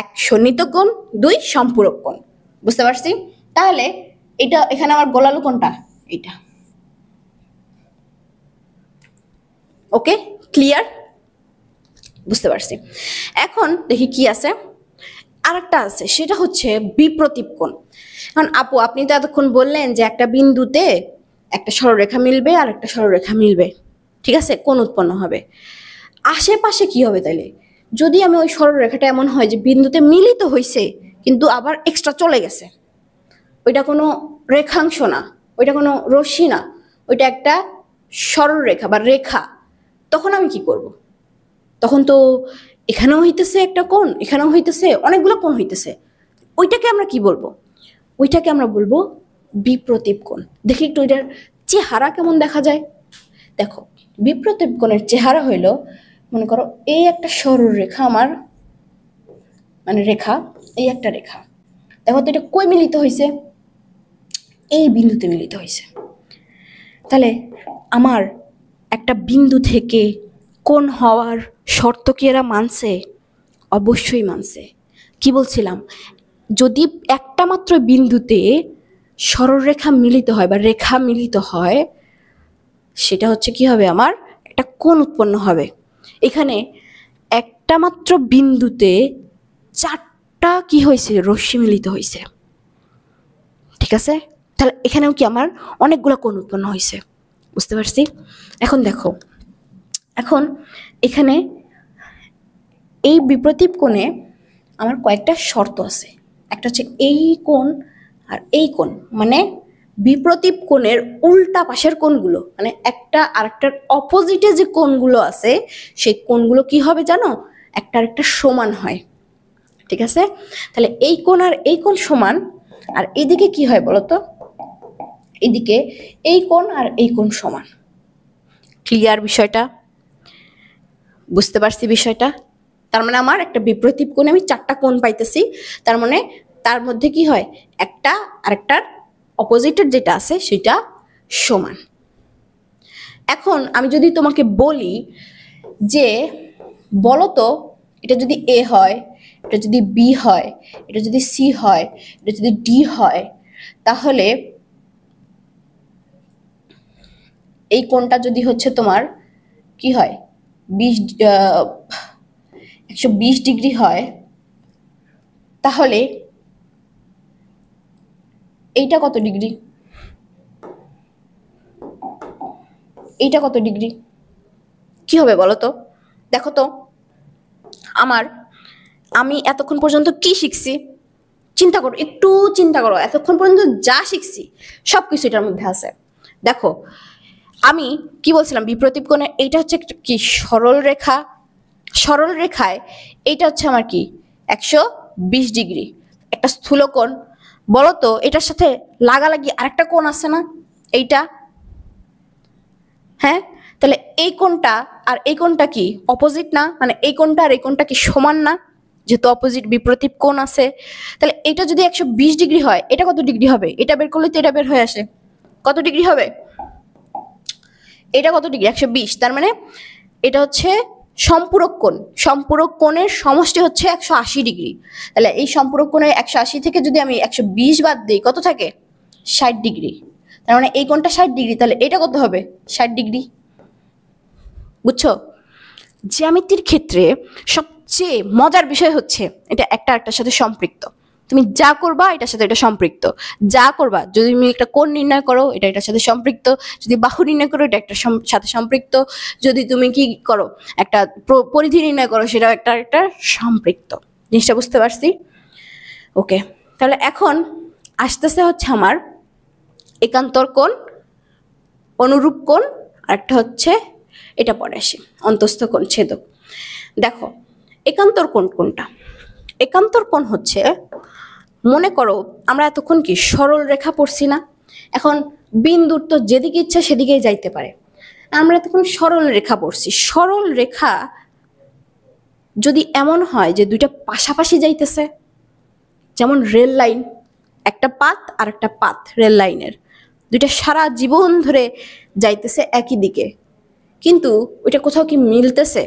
[SPEAKER 1] এক সন্নিহিত কোণ, দুই সম্পূরক কোণ। বুঝতে পারছি? তাহলে এটা এখানে আমার গোলালু কোণটা এইটা। ওকে, ক্লিয়ার? বুঝতে পারছি। এখন দেখি কি আছে, আরেকটা আছে, সেটা হচ্ছে বিপ্রতীপ কোণ। এখন আপু আপনি তো এতক্ষণ বললেন যে একটা বিন্দুতে একটা সরলরেখা মিলবে আর একটা সরলরেখা মিলবে, ঠিক আছে, কোণ উৎপন্ন হবে। আশেপাশে কি হবে তাইলে? যদি আমি ওই সরলরেখাটা এমন হয় যে বিন্দুতে মিলিত হইছে কিন্তু আবার এক্সট্রা চলে গেছে, ওইটা কোনো রেখাংশ না, ওইটা কোনো রশ্মি না, ওইটা একটা সরলরেখা বা রেখা, তখন আমি কি করব? তখন তো এখানেও হইতেছে একটা কোণ, এখানেও হইতেছে, অনেকগুলো কোণ হইতেছে, ওইটাকে আমরা কি বলবো? ওইটাকে আমরা বলবো বিপ্রতীপ কোণ। দেখি একটু ওইটার চেহারা কেমন দেখা যায়। দেখো বিপ্রতীপ কোণের চেহারা হইল, মনে করো এই একটা সরল রেখা আমার, মানে রেখা, এই একটা রেখা, দেখো তো এটা কই মিলিত হয়েছে? এই বিন্দুতে মিলিত হয়েছে। তাহলে আমার একটা বিন্দু থেকে কোণ হওয়ার শর্ত কি এরা মানছে? অবশ্যই মানছে। কি বলছিলাম? যদি একটা মাত্র বিন্দুতে সরলরেখা মিলিত হয় বা রেখা মিলিত হয়, সেটা হচ্ছে কি হবে? আমার একটা কোণ উৎপন্ন হবে। এখানে একটা মাত্র বিন্দুতে চারটা কি হয়েছে? রশ্মি মিলিত হয়েছে। ঠিক আছে, তাহলে এখানেও কি আমার অনেকগুলো কোণ উৎপন্ন হয়েছে। বুঝতে পারছি? এখন দেখো, এখন এখানে এই বিপ্রতীপ কোণে আমার কয়েকটা শর্ত আছে। একটা হচ্ছে এই কোণ আর এই কোণ, মানে বিপ্রতীপ কোণের উল্টা পাশের কোণগুলো, মানে একটা আরেকটার অপোজিটে যে কোণগুলো আছে সেই কোণগুলো কি হবে জানো? একটা আরেকটা সমান হয়। ঠিক আছে, তাহলে এই কোণ আর এই কোণ সমান, আর এইদিকে কি হয় বলতো? এইদিকে এই কোণ আর এই কোণ সমান। ক্লিয়ার বিষয়টা? বুঝতে পারছি বিষয়টা? তার মানে আমার একটা বিপ্রতীপ কোণে আমি চারটা কোণ পাইতেছি, তার মানে তার মধ্যে কি হয়? একটা আরেকটার অপোজিটের যেটা আছে সেটা সমান। এখন আমি যদি তোমাকে বলি যে বলো তো, এটা যদি এ হয়, এটা যদি বি হয়, এটা যদি সি হয়, এটা যদি ডি হয়, তাহলে এই কোণটা যদি হচ্ছে তোমার কি হয়? 120 ডিগ্রি হয়, তাহলে এইটা কত ডিগ্রি? এইটা কত ডিগ্রি? কি হবে বলো তো? দেখো তো, আমি এতক্ষণ পর্যন্ত কি শিখছি? চিন্তা করো, একটু চিন্তা করো, এতক্ষণ পর্যন্ত যা শিখছি সবকিছু এটার মধ্যে আছে। দেখো আমি কি বলছিলাম? বিপ্রতীপ কোণে এইটা হচ্ছে কি? সরল রেখা। সরল রেখায় এইটা হচ্ছে আমার কি? 120 ডিগ্রি, একটা স্থূল কোণ। বলো তো এটার সাথে লাগালাগি আরেকটা কোণ আছে না? এইটা, হ্যাঁ, তাহলে এই কোণটা আর এই কোণটা কি অপোজিট না? মানে এই কোণটা আর এই কোণটা কি সমান না? যেহেতু অপোজিট বিপ্রতীপ কোণ আছে, তাহলে এটা যদি 120 ডিগ্রি হয়, এটা কত ডিগ্রি হবে? এটা বের করলে তো এটা বের হয়ে আসে, কত ডিগ্রি হবে? এটা কত ডিগ্রি? 120। তার মানে এটা হচ্ছে সম্পূরক কোণ। সম্পূরক কোণের সমষ্টি হচ্ছে 180 ডিগ্রি। তাহলে এই সম্পূরক কোণের 180 থেকে যদি আমি 120 বাদ দিই, কত থাকে? 60 ডিগ্রি। তার মানে এই কোণটা 60 ডিগ্রি, তাহলে এটা কত হবে? 60 ডিগ্রি। বুঝছো? জ্যামিতির ক্ষেত্রে সবচেয়ে মজার বিষয় হচ্ছে এটা একটা একটার সাথে সম্পৃক্ত। তুমি যা করবা এটার সাথে এটা সম্পৃক্ত, যা করবা যদি তুমি একটা কোণ নির্ণয় করো এটা এটার সাথে সম্পৃক্ত, যদি বাহু নির্ণয় করো এটা একটা সাথে সম্পৃক্ত, যদি তুমি কি করো একটা পরিধি নির্ণয় করো সেটা একটা একটা সম্পৃক্ত। জিনিসটা বুঝতে পারছি? ওকে, তাহলে এখন আসতেছে হচ্ছে আমার একান্তর কোণ, অনুরূপ কোণ, আর একটা হচ্ছে এটা পরে আসি অন্তস্থ কোণ, ছেদক। দেখো একান্তর কোণ কোনটা? একান্তর কোণ হচ্ছে, মনে করো আমরা এতক্ষণ কি সরল রেখা পড়ছি না? এখন বিন্দুর তো যেদিকে ইচ্ছা সেদিকেই যাইতে পারে, আমরা এতক্ষণ সরল রেখা পড়ছি। সরল রেখা যদি এমন হয় যে দুইটা পাশাপাশি যাইতেছে, যেমন রেল লাইন, একটা পাত আর একটা পাত রেল লাইনের, দুইটা সারা জীবন ধরে যাইতেছে একই দিকে, কিন্তু ওইটা কোথাও কি মিলতেছে?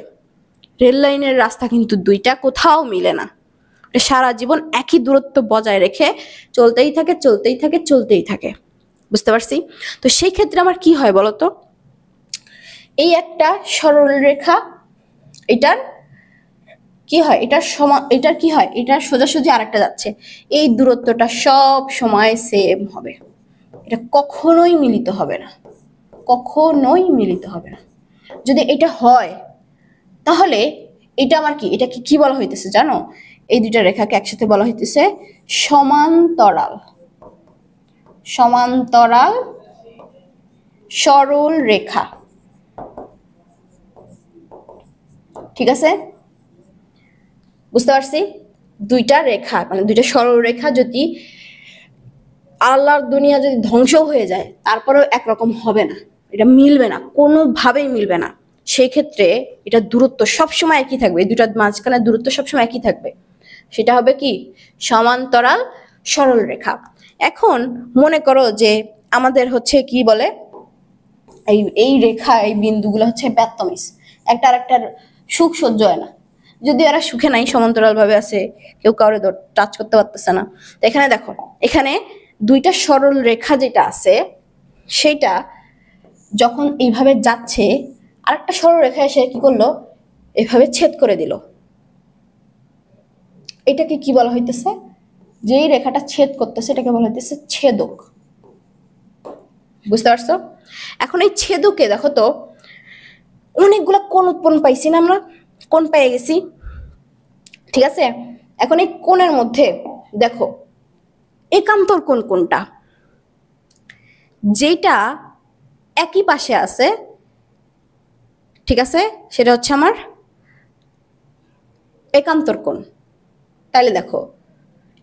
[SPEAKER 1] রেল লাইনের রাস্তা কিন্তু দুইটা কোথাও মিলে না, সারা জীবন একই দূরত্ব বজায় রেখে চলতেই থাকে চলতেই থাকে চলতেই থাকে। বুঝতে পারছি? তো সেই ক্ষেত্রে আমার কি হয় বলতো, এই একটা সরল রেখা, এটার কি হয়, এটার কি হয়, এটার সোজাসুজি আরেকটা যাচ্ছে, এই দূরত্বটা সব সময় সেম হবে, এটা কখনোই মিলিত হবে না, কখনোই মিলিত হবে না। যদি এটা হয় তাহলে এটা আমার কি, এটাকে কি বলা হইতেছে জানো? এই দুইটা রেখাকে একসাথে বলা হইতেছে সমান্তরাল, সমান্তরাল সরল রেখা। ঠিক আছে? বুঝতে পারছি? দুইটা রেখা মানে দুইটা সরল রেখা যদি আল্লাহর দুনিয়া যদি ধ্বংস হয়ে যায় তারপরেও একরকম হবে না, এটা মিলবে না, কোনোভাবেই মিলবে না। সেই ক্ষেত্রে এটা দূরত্ব সবসময় একই থাকবে, এই দুটার মাঝখানে দূরত্ব সবসময় একই থাকবে, সেটা হবে কি সমান্তরাল সরল রেখা। এখন মনে করো যে আমাদের হচ্ছে কি বলে, এই রেখা এই বিন্দুগুলো হচ্ছে ব্যস্তমিস, একটা আর একটার সুখ সহ্য হয় না, যদি এরা সুখে নাই সমান্তরাল ভাবে আছে, কেউ কাউরে টাচ করতে পারতেছে না। তো এখানে দেখো, এখানে দুইটা সরল রেখা যেটা আছে সেটা যখন এইভাবে যাচ্ছে, আরেকটা সরল রেখা এসে কি করলো, এভাবে ছেদ করে দিল। এটাকে কি বলা হইতেছে? যেই রেখাটা ছেদ করতেছে এটাকে বলা হইতেছে ছেদক। বুঝতে পারছো? এখন এই ছেদকে দেখো তো অনেকগুলা কোণ উৎপন্ন পাইছি না আমরা, কোণ পেয়ে গেছি, ঠিক আছে? এখন এই কোণের মধ্যে দেখো একান্তর কোণ কোনটা? যেটা একই পাশে আছে, ঠিক আছে, সেটা হচ্ছে আমার একান্তর কোণ। তাহলে দেখো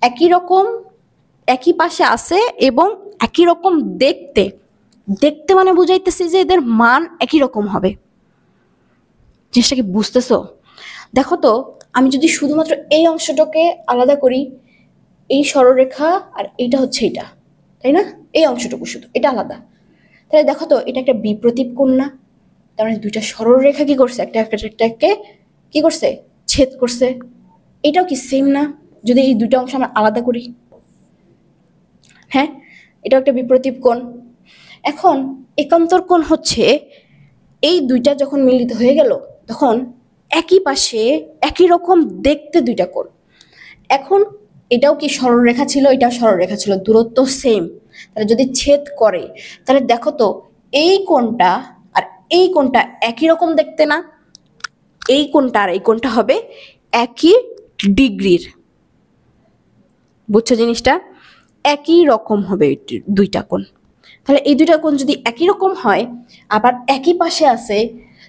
[SPEAKER 1] একই রকম একই পাশে আছে এবং একই রকম দেখতে, দেখতে মানে বুঝাইতেছি যে এদের মান একই রকম হবে। জিনিসটা কি বুঝতেছো? দেখো তো আমি যদি শুধুমাত্র এই অংশটাকে আলাদা করি, এই সরলরেখা আর এইটা হচ্ছে এটা, তাই না? এই অংশটুকু শুধু এটা আলাদা, তাহলে দেখো তো এটা একটা বিপ্রতীপ কোণ না? তার মানে দুইটা সরলরেখা কি করছে, একটা একটাকে কি করছে, ছেদ করছে। এটাও কি সেম না যদি এই দুইটা অংশ আমরা আলাদা করি? হ্যাঁ, এটাও একটা বিপ্রতীপ কোণ। এখন একান্তর কোণ হচ্ছে এই দুইটা যখন মিলিত হয়ে গেল তখন একই পাশে একই রকম দেখতে দুইটা কোণ। এখন এটাও কি সরলরেখা ছিল, এটাও সরলরেখা ছিল, দূরত্ব সেম, তাহলে যদি ছেদ করে তাহলে দেখো তো এই কোণটা আর এই কোণটা একই রকম দেখতে না? এই কোণটা আর এই কোণটা হবে একই ডিগ্রির। বুঝছো জিনিসটা? একই রকম হবে দুইটা কোণ। তাহলে এই দুইটা কোণ যদি একই রকম হয় আবার একই পাশে আছে,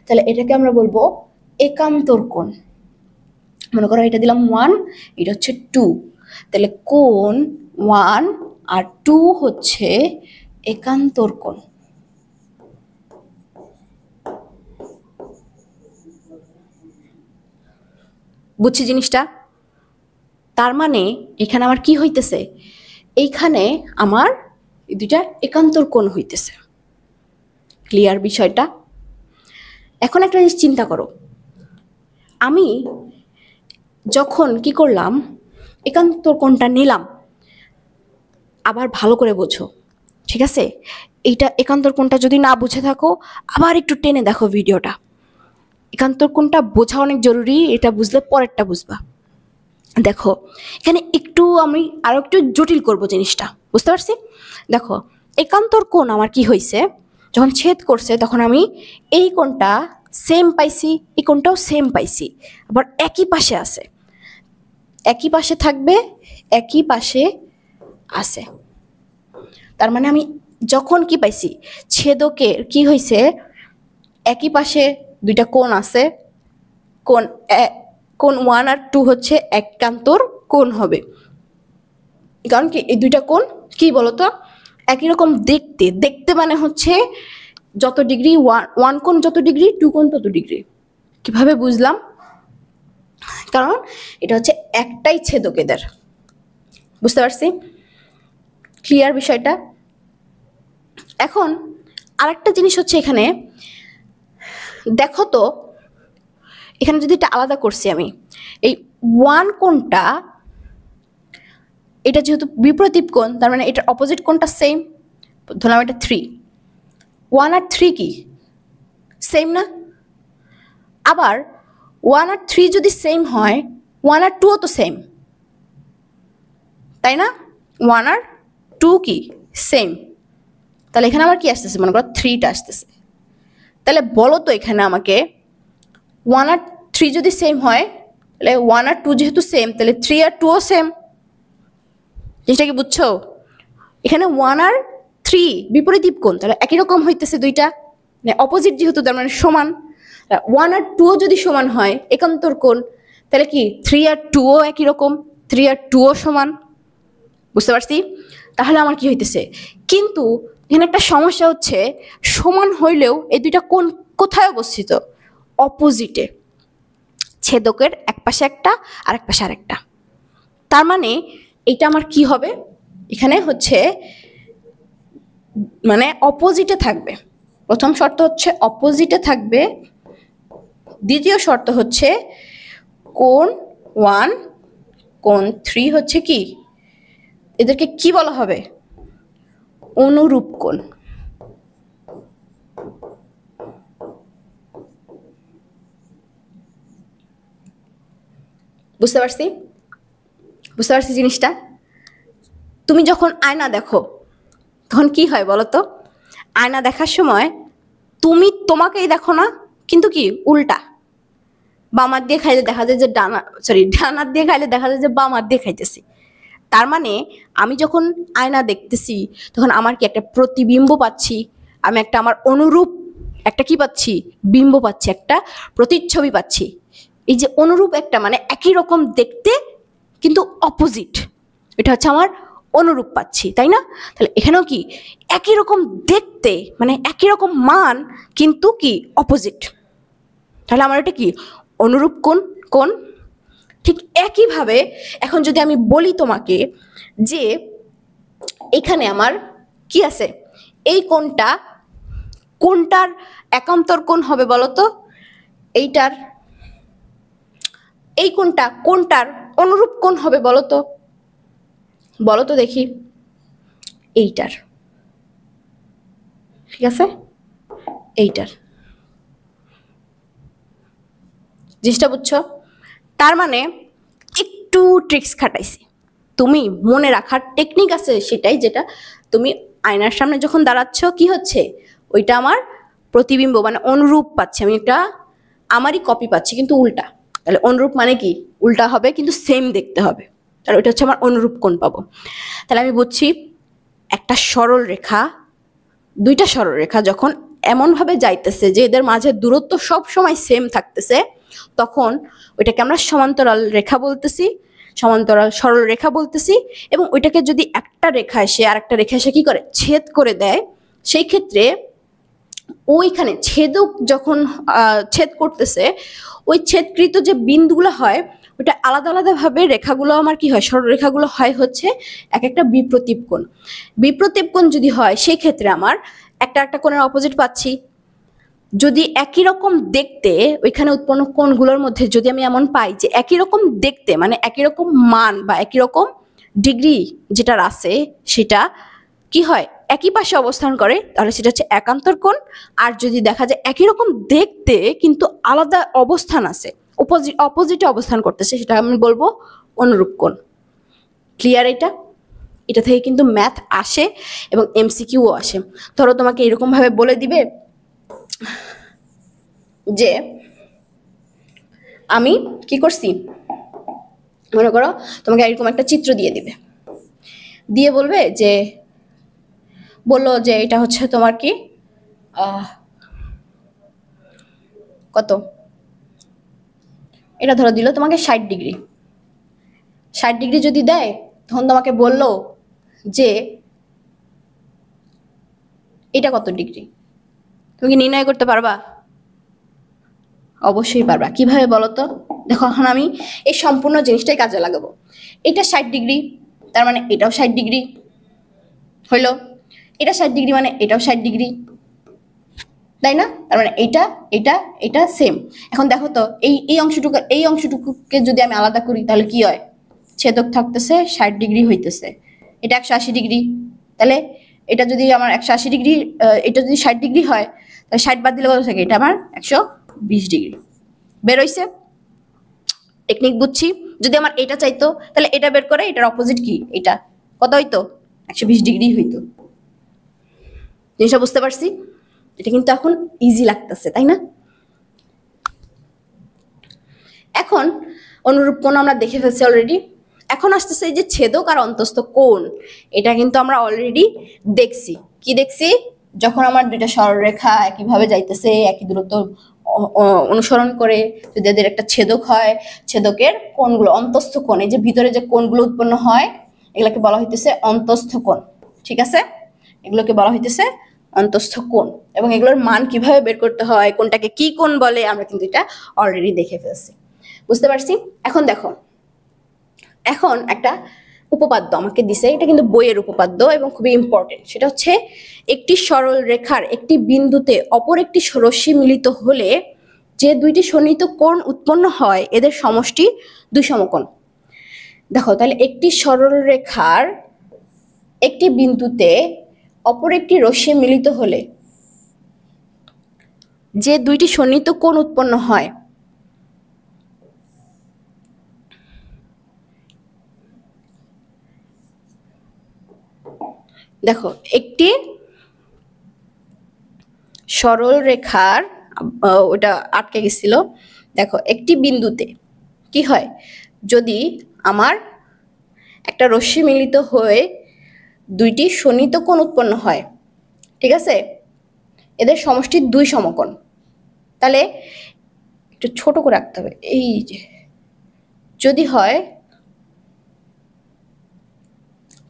[SPEAKER 1] তাহলে এটাকে আমরা বলবো একান্তর কোণ। মনে করো এটা দিলাম 1, এটা হচ্ছে 2, তাহলে কোণ 1 আর 2 হচ্ছে একান্তর কোণ। বুঝছি জিনিসটা? তার মানে এখানে আমার কি হইতেছে, এইখানে আমার এই দুইটা একান্তর কোণ হইতেছে। ক্লিয়ার বিষয়টা? এখন একটা জিনিস চিন্তা করো, আমি যখন কি করলাম একান্তর কোণটা নিলাম, আবার ভালো করে বোঝো, ঠিক আছে? এইটা একান্তর কোণটা যদি না বুঝে থাকো আবার একটু টেনে দেখো ভিডিওটা। একান্তর কোণটা বোঝা অনেক জরুরি, এটা বুঝলে পরেরটা বুঝবা। দেখো এখানে একটু আমি আরো একটু জটিল করব জিনিসটা, বুঝতে পারছি? দেখো একান্তর কোণ আমার কি হয়েছে, যখন ছেদ করছে তখন আমি এই কোণটা সেম পাইছি, এই কোণটাও সেম পাইছি, আবার একই পাশে আছে, একই পাশে থাকবে, একই পাশে আছে। তার মানে আমি যখন কি পাইছি, ছেদকের কি হয়েছে, একই পাশে দুইটা কোণ আছে, কোণ কোণ 1 আর 2 হচ্ছে একান্তর কোণ হবে। কারণ কি এই দুইটা কোণ কি বলতো একই রকম দেখতে, দেখতে মানে হচ্ছে যত ডিগ্রি, ওয়ান কোণ যত ডিগ্রি, 2 কোণ তত ডিগ্রি। কিভাবে বুঝলাম? কারণ এটা হচ্ছে একটাই ছেদক এদের, বুঝতে পারছি? ক্লিয়ার বিষয়টা? এখন আরেকটা জিনিস হচ্ছে, এখানে দেখো তো, এখানে যদি এটা আলাদা করছি আমি, এই 1 কোণটা, এটা যেহেতু বিপরীত কোণ, তার মানে এটার অপোজিট কোণটা সেম। ধরলাম এটা 3, 1 আর 3 কি সেম না? আবার 1 আর 3 যদি সেম হয়, 1 আর 2ও তো সেম, তাই না? 1 আর 2 কি সেম, তাহলে এখানে আমার কি আসতেছে, মনে করো 3টা আসতেছে। তাহলে বলো তো এখানে আমাকে 1 আর 3 যদি সেম হয়, তাহলে 1 আর 2 যেহেতু সেম, তাহলে 3 আর 2ও সেম। জিনিসটা কি বুঝছো? এখানে 1 আর 3 বিপরীত কোণ, তাহলে একই রকম হইতেছে দুইটা, মানে অপোজিট যেহেতু, তার মানে সমান। 1 আর 2ও যদি সমান হয় একান্তর কোণ, তাহলে কি 3 আর 2ও একই রকম, 3 আর 2ও সমান, বুঝতে পারছি? তাহলে আমার কি হইতেছে, কিন্তু এখানে একটা সমস্যা হচ্ছে, সমান হইলেও এই দুইটা কোণ কোথায় অবস্থিত? অপোজিটে, ছেদকের এক পাশে একটা আর এক পাশে আরেকটা। তার মানে এটা আমার কি হবে, এখানে হচ্ছে মানে অপোজিটে থাকবে। প্রথম শর্ত হচ্ছে অপোজিটে থাকবে, দ্বিতীয় শর্ত হচ্ছে কোণ 1 কোণ 3 হচ্ছে কি, এদেরকে কি বলা হবে? অনুরূপ কোণ। বুঝতে পারছি? বুঝতে পারছি জিনিসটা? তুমি যখন আয়না দেখো তখন কি হয় বলো তো? আয়না দেখার সময় তুমি তোমাকেই দেখো না, কিন্তু কি উল্টা, বামার দিয়ে খাইলে দেখা যায় যে ডানার দিয়ে খাইলে দেখা যায় যে বামার দিয়ে খাইতেছি। তার মানে আমি যখন আয়না দেখতেছি তখন আমার কি একটা প্রতিবিম্ব পাচ্ছি, আমি একটা আমার অনুরূপ একটা কি পাচ্ছি, বিম্ব পাচ্ছি, একটা প্রতিচ্ছবি পাচ্ছি। এই যে অনুরূপ একটা মানে একই রকম দেখতে কিন্তু অপোজিট, এটা হচ্ছে আমার অনুরূপ পাচ্ছি, তাই না? তাহলে এখানেও কি একই রকম দেখতে মানে একই রকম মান কিন্তু কি অপোজিট, তাহলে আমার এটা কি অনুরূপ কোণ। কোণ ঠিক একইভাবে এখন যদি আমি বলি তোমাকে যে এখানে আমার কি আছে, এই কোণটা কোনটার একান্তর কোণ হবে বলো তো? এইটার। এই কোণটা কোনটার অনুরূপ কোণ হবে বলো তো? বলো তো দেখি। এইটার, ঠিক আছে, এইটার। জিনিসটা বুঝছো? তার মানে একটু ট্রিক্স খাটাইছি, তুমি মনে রাখার টেকনিক আছে সেটাই, যেটা তুমি আয়নার সামনে যখন দাঁড়াচ্ছ কি হচ্ছে, ওইটা আমার প্রতিবিম্ব মানে অনুরূপ পাচ্ছি, আমি একটা আমারই কপি পাচ্ছি কিন্তু উল্টা। তাহলে অনুরূপ মানে কি উল্টা হবে কিন্তু সেম দেখতে হবে, তাহলে ওইটা হচ্ছে আমার অনুরূপ কোণ পাবো। তাহলে আমি বুঝছি একটা সরল রেখা, দুইটা সরল রেখা যখন এমনভাবে যাইতেছে যে এদের মাঝে দূরত্ব সব সময় সেম থাকতেছে, তখন ওইটাকে আমরা সমান্তরাল রেখা বলতেছি, সমান্তরাল সরল রেখা বলতেছি। এবং ওইটাকে যদি একটা রেখা এসে আর একটা রেখা এসে কি করে ছেদ করে দেয়, সেই ক্ষেত্রে ওইখানে ছেদক যখন ছেদ করতেছে, ওই ছেদকৃত যে বিন্দুগুলো হয় ওইটা আলাদা আলাদাভাবে রেখাগুলো আমার কি হয়, সরল রেখাগুলো হয় হচ্ছে এক একটা বিপ্রতীপ কোণ। বিপ্রতীপ কোণ যদি হয় সেই ক্ষেত্রে আমার একটা একটা কোণের অপোজিট পাচ্ছি। যদি একই রকম দেখতে ওইখানে উৎপন্ন কোণগুলোর মধ্যে যদি আমি এমন পাই যে একই রকম দেখতে মানে একই রকম মান বা একই রকম ডিগ্রি যেটার আছে সেটা কি হয়, একই পাশে অবস্থান করে, তাহলে সেটা হচ্ছে একান্তর কোণ। আর যদি দেখা যায় একই রকম দেখতে কিন্তু আলাদা অবস্থান আছে, অপোজিটে অবস্থান করতেছে, সেটা আমি বলবো অনুরূপ কোণ। ক্লিয়ার? এটা থেকে কিন্তু ম্যাথ আসে এবং এমসিকিউও আসে। ধরো তোমাকে এরকম ভাবে বলে দিবে যে আমি কি করছি, মনে করো তোমাকে এরকম একটা চিত্র দিয়ে দিবে, দিয়ে বলবে যে বললো যে এটা হচ্ছে তোমার কি কত, এটা ধরো দিল তোমাকে 60 ডিগ্রি। 60 ডিগ্রি যদি দেয়, তখন তোমাকে বললো যে এটা কত ডিগ্রি, তুমি কি নির্ণয় করতে পারবা? অবশ্যই পারবা। কিভাবে বলো তো? দেখো এখন আমি এই সম্পূর্ণ জিনিসটাই কাজে লাগাবো। এটা 60 ডিগ্রি, তার মানে এটাও 60 ডিগ্রি হইলো। এটা 60 ডিগ্রি মানে এটাও 60 ডিগ্রি, তাই না? তার মানে এটা এটা এটা সেম। এখন দেখো তো এই অংশটুকুকে যদি আমি আলাদা করি, তাহলে কি হয়? ছেদক থাকতেছে 60 ডিগ্রি হইতেছে, এটা 180 ডিগ্রি। তাহলে এটা যদি আমার 180 ডিগ্রি, এটা যদি 60 ডিগ্রি হয়, তাহলে 60 বাদ দিলে কত থাকে? এটা আমার 120 ডিগ্রি বের হইছে। টেকনিক বুঝছি। যদি আমার এটা চাইতো, তাহলে এটা বের করে এটার অপোজিট কি, এটা কত হইতো? 120 ডিগ্রি হইতো। জিনিসটা বুঝতে পারছি? এটা কিন্তু এখন ইজি লাগতেছে, তাই না? এখন অনুরূপ কোণ আমরা দেখে ফেলছি অলরেডি। এখন আসতেছে এই যে ছেদক আর অন্তস্থ কোণ, এটা কিন্তু আমরা অলরেডি দেখছি। কি দেখছি? যখন আমার দুইটা সরলরেখা একইভাবে যাইতেছে, একই দূরত্ব অনুসরণ করে, যদি এদের একটা ছেদক হয়, ছেদকের কোণগুলো অন্তস্থ কোণ, এই যে ভিতরে যে কোণগুলো উৎপন্ন হয়, এগুলোকে বলা হইতেছে অন্তস্থ কোণ। ঠিক আছে? এগুলোকে বলা হইতেছে অন্তস্থ কোণ। এবং এগুলোর মান কিভাবে বের করতে হয়, কোনটাকে কি কোণ বলে, আমরা কিন্তু এটা অলরেডি দেখে ফেলছি। বুঝতে পারছি? এখন দেখো, এখন একটা উপপাদ্য আমাকে দিছে, এটা কিন্তু বইয়ের উপপাদ্য এবং খুবই ইম্পর্টেন্ট। সেটা হচ্ছে একটি সরল রেখার একটি বিন্দুতে অপর একটি রশ্মি মিলিত হলে যে দুইটি সন্নিহিত কোণ উৎপন্ন হয়, এদের সমষ্টি 2 সমকোণ। দেখো তাহলে একটি সরল রেখার একটি বিন্দুতে অপর একটি রশ্মি মিলিত হলে যে দুইটি সন্নিহিত কোণ উৎপন্ন হয়, দেখো একটি সরল রেখার, ওটা আটকে গেছিল, দেখো একটি বিন্দুতে কি হয়, যদি আমার একটা রশ্মি মিলিত হয়ে দুইটি সন্নিহিত কোণ উৎপন্ন হয়, ঠিক আছে, এদের সমষ্টি 2 সমকোণ। তাহলে একটু ছোট করে রাখতে হবে, এই যে যদি হয়,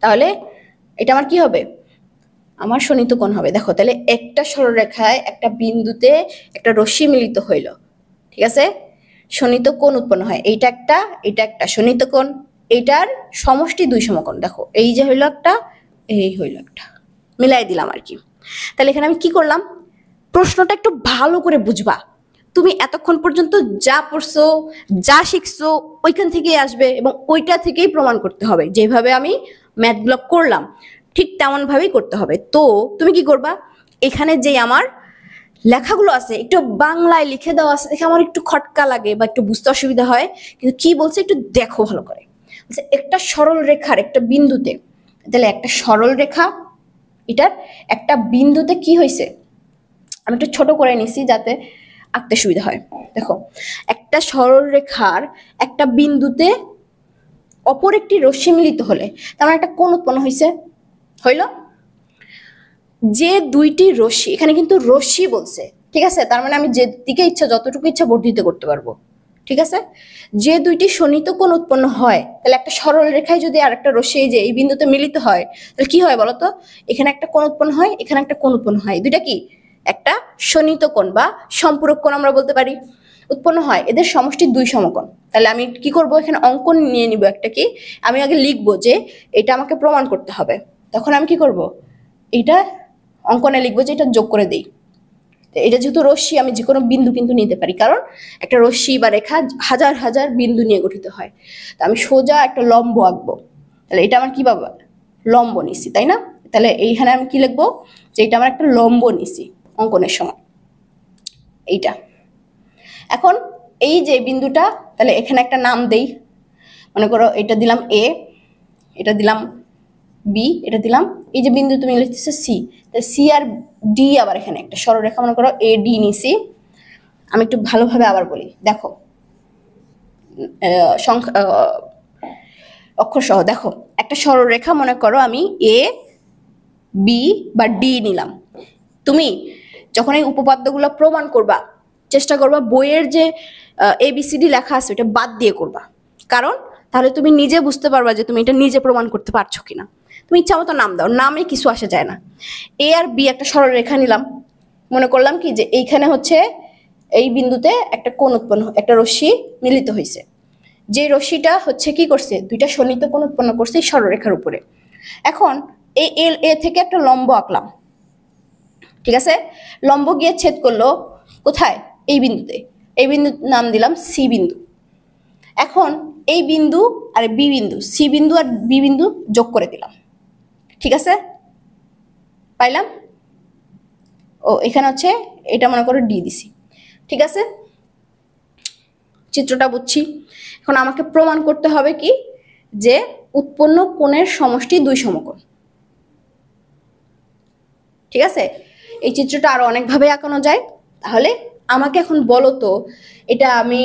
[SPEAKER 1] তাহলে এটা আমার কি হবে? আমার সন্নিহিত কোণ হবে। দেখো তাহলে একটা সরলরেখায় একটা বিন্দুতে একটা রশ্মি মিলিত হইল, ঠিক আছে, সন্নিহিত কোণ উৎপন্ন হয়, এইটা একটা এটা একটা সন্নিহিত কোণ, এইটার সমষ্টি 2 সমকোণ। দেখো এই যে হইল একটা, এই হইল একটা, মিলাই দিলাম আর কি। তাহলে এখানে আমি কি করলাম? প্রশ্নটা একটু ভালো করে বুঝবা। তুমি এতক্ষণ পর্যন্ত যা পড়ছো, যা শিখছো, ওইখান থেকেই আসবে এবং ওইটা থেকেই প্রমাণ করতে হবে। যেভাবে আমি ম্যাথগুলো করলাম ঠিক তেমন ভাবেই করতে হবে। তো তুমি কি করবা? এখানে যে আমার লেখাগুলো আছে একটু বাংলায় লিখে দেওয়া আছে, দেখে আমার একটু খটকা লাগে বা একটু বুঝতে অসুবিধা হয়, কিন্তু কি বলছে একটু দেখো ভালো করে। একটা সরল রেখার একটা বিন্দুতে, তাহলে একটা সরল রেখা, এটার একটা বিন্দুতে কি হয়েছে, আমি একটু ছোট করে নিছি যাতে আঁকতে সুবিধা হয়। দেখো একটা সরল রেখার একটা বিন্দুতে অপর একটি রশ্মি মিলিত হলে তার মানে একটা কোণ উৎপন্ন হয়েছে, হইল। যে দুইটি রশ্মি, এখানে কিন্তু রশ্মি বলছে, ঠিক আছে, তার মানে আমি যে দিকে ইচ্ছা যতটুকু ইচ্ছা বর্ধিত করতে পারবো, ঠিক আছে। যে দুইটি সন্নিহিত কোণ উৎপন্ন হয়, তাহলে একটা সরল রেখায় যদি আর একটা রশ্মি যে এই বিন্দুতে মিলিত হয়, তাহলে কি হয় বলতো? এখানে একটা কোণ উৎপন্ন হয়, এখানে একটা কোণ উৎপন্ন হয়, দুইটা কি একটা সন্নিহিত কোণ বা সম্পূরক কোণ আমরা বলতে পারি, উৎপন্ন হয়, এদের সমষ্টি 2 সমকোণ। তাহলে আমি কি করব? এখানে অঙ্কন নিয়ে নিব একটা, কি আমি আগে লিখবো যে এটা আমাকে প্রমাণ করতে হবে, তখন আমি কি করব? এটা অঙ্কনে লিখবো যে এটা যোগ করে দেই। এটা যেহেতু রশ্মি, আমি যে কোনো বিন্দু কিন্তু নিতে পারি, কারণ একটা রশ্মি বা রেখা হাজার হাজার বিন্দু নিয়ে গঠিত হয়। তো আমি সোজা একটা লম্ব আঁকবো, তাহলে এটা আমার কি বাবা? লম্ব নিছি, তাই না? তাহলে এইখানে আমি কি লিখবো, যে এটা আমার একটা লম্ব নিছি অঙ্কনের সময়, এইটা। এখন এই যে বিন্দুটা, তাহলে এখানে একটা নাম দেই, মনে করো এটা দিলাম এ, এটা দিলাম বি, এটা দিলাম, এই যে বিন্দু তুমি লিখতেছো সি, তাহলে সি আর ডি আবার এখানে একটা সরলরেখা মনে করো এ ডি নিছি। আমি একটু ভালোভাবে আবার বলি, দেখো সংখ্যা অক্ষর সহ দেখো, একটা সরলরেখা মনে করো আমি এ বি বা ডি নিলাম। তুমি যখন এই উপপাদ্যগুলো প্রমাণ করবা, চেষ্টা করবা বইয়ের যে ABCD লেখা আছে ওটা বাদ দিয়ে করবা, কারণ তাহলে তুমি নিজে বুঝতে পারবা যে তুমি এটা নিজে প্রমাণ করতে পারছো কিনা। তুমি ইচ্ছা মতো নাম দাও, নামে কিছু আসে যায় না। এ আর বি একটা সরলরেখা নিলাম, মনে করলাম কি যে এইখানে হচ্ছে এই বিন্দুতে একটা কোণ উৎপন্ন, একটা রশ্মি মিলিত হয়েছে, যে রশ্মিটা হচ্ছে কি করছে, দুইটা সন্নিহিত কোণ উৎপন্ন করছে এই সরলরেখার উপরে। এখন এই এ থেকে একটা লম্ব আঁকলাম, ঠিক আছে, লম্ব গিয়ে ছেদ করলো কোথায়, এই বিন্দুতে, এই বিন্দুর নাম দিলাম সি বিন্দু। এখন এই বিন্দু আর বি বিন্দু, সি বিন্দু আর বি বিন্দু যোগ করে দিলাম, ঠিক আছে, পাইলাম। ও এখানে হচ্ছে এটা মনে করো ডি দিছি, ঠিক আছে, চিত্রটা বুঝছি। এখন আমাকে প্রমাণ করতে হবে কি, যে উৎপন্ন কোণের সমষ্টি দুই সমকোণ, ঠিক আছে। এই চিত্রটা আরো অনেকভাবে আঁকানো যায়। তাহলে আমাকে এখন বলো তো, এটা আমি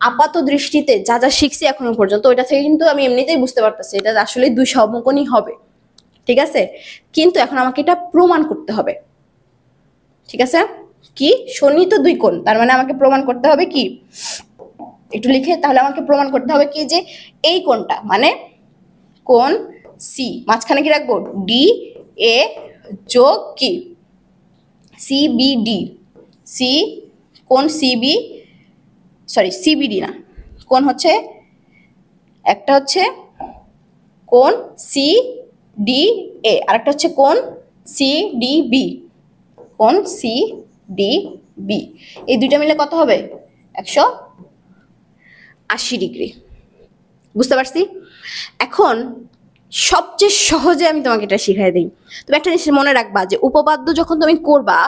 [SPEAKER 1] আপাত দৃষ্টিতে যা যা শিখছি এখনো পর্যন্ত ওইটা থেকে কিন্তু আমি এমনিতেই বুঝতে পারতেছি এটা আসলে দুই সমকোণই হবে, ঠিক আছে। কিন্তু এখন আমাকে এটা প্রমাণ করতে হবে, ঠিক আছে। কি, সন্নিহিত দুই কোণ, তার মানে আমাকে প্রমাণ করতে হবে কি, একটু লিখে, তাহলে আমাকে প্রমাণ করতে হবে কি, যে এই কোণটা মানে কোণ সি, মাঝখানে কি রাখবো, ডি এ যোগ কি সি বি ডি, সি কোণ সিবি, সরি সিবিডি না, কোণ হচ্ছে একটা হচ্ছে কোণ সি ডি এ, আরেকটা হচ্ছে কোণ সি ডি বি, কোণ সি ডি বি, এই দুইটা মিলে কত হবে, 180 ডিগ্রি। বুঝতে পারছি। এখন সবচেয়ে সহজে আমি তোমাকে এটা শিখাই দিই। তুমি একটা জিনিস মনে রাখবা, যে উপপাদ্য যখন তুমি করবা,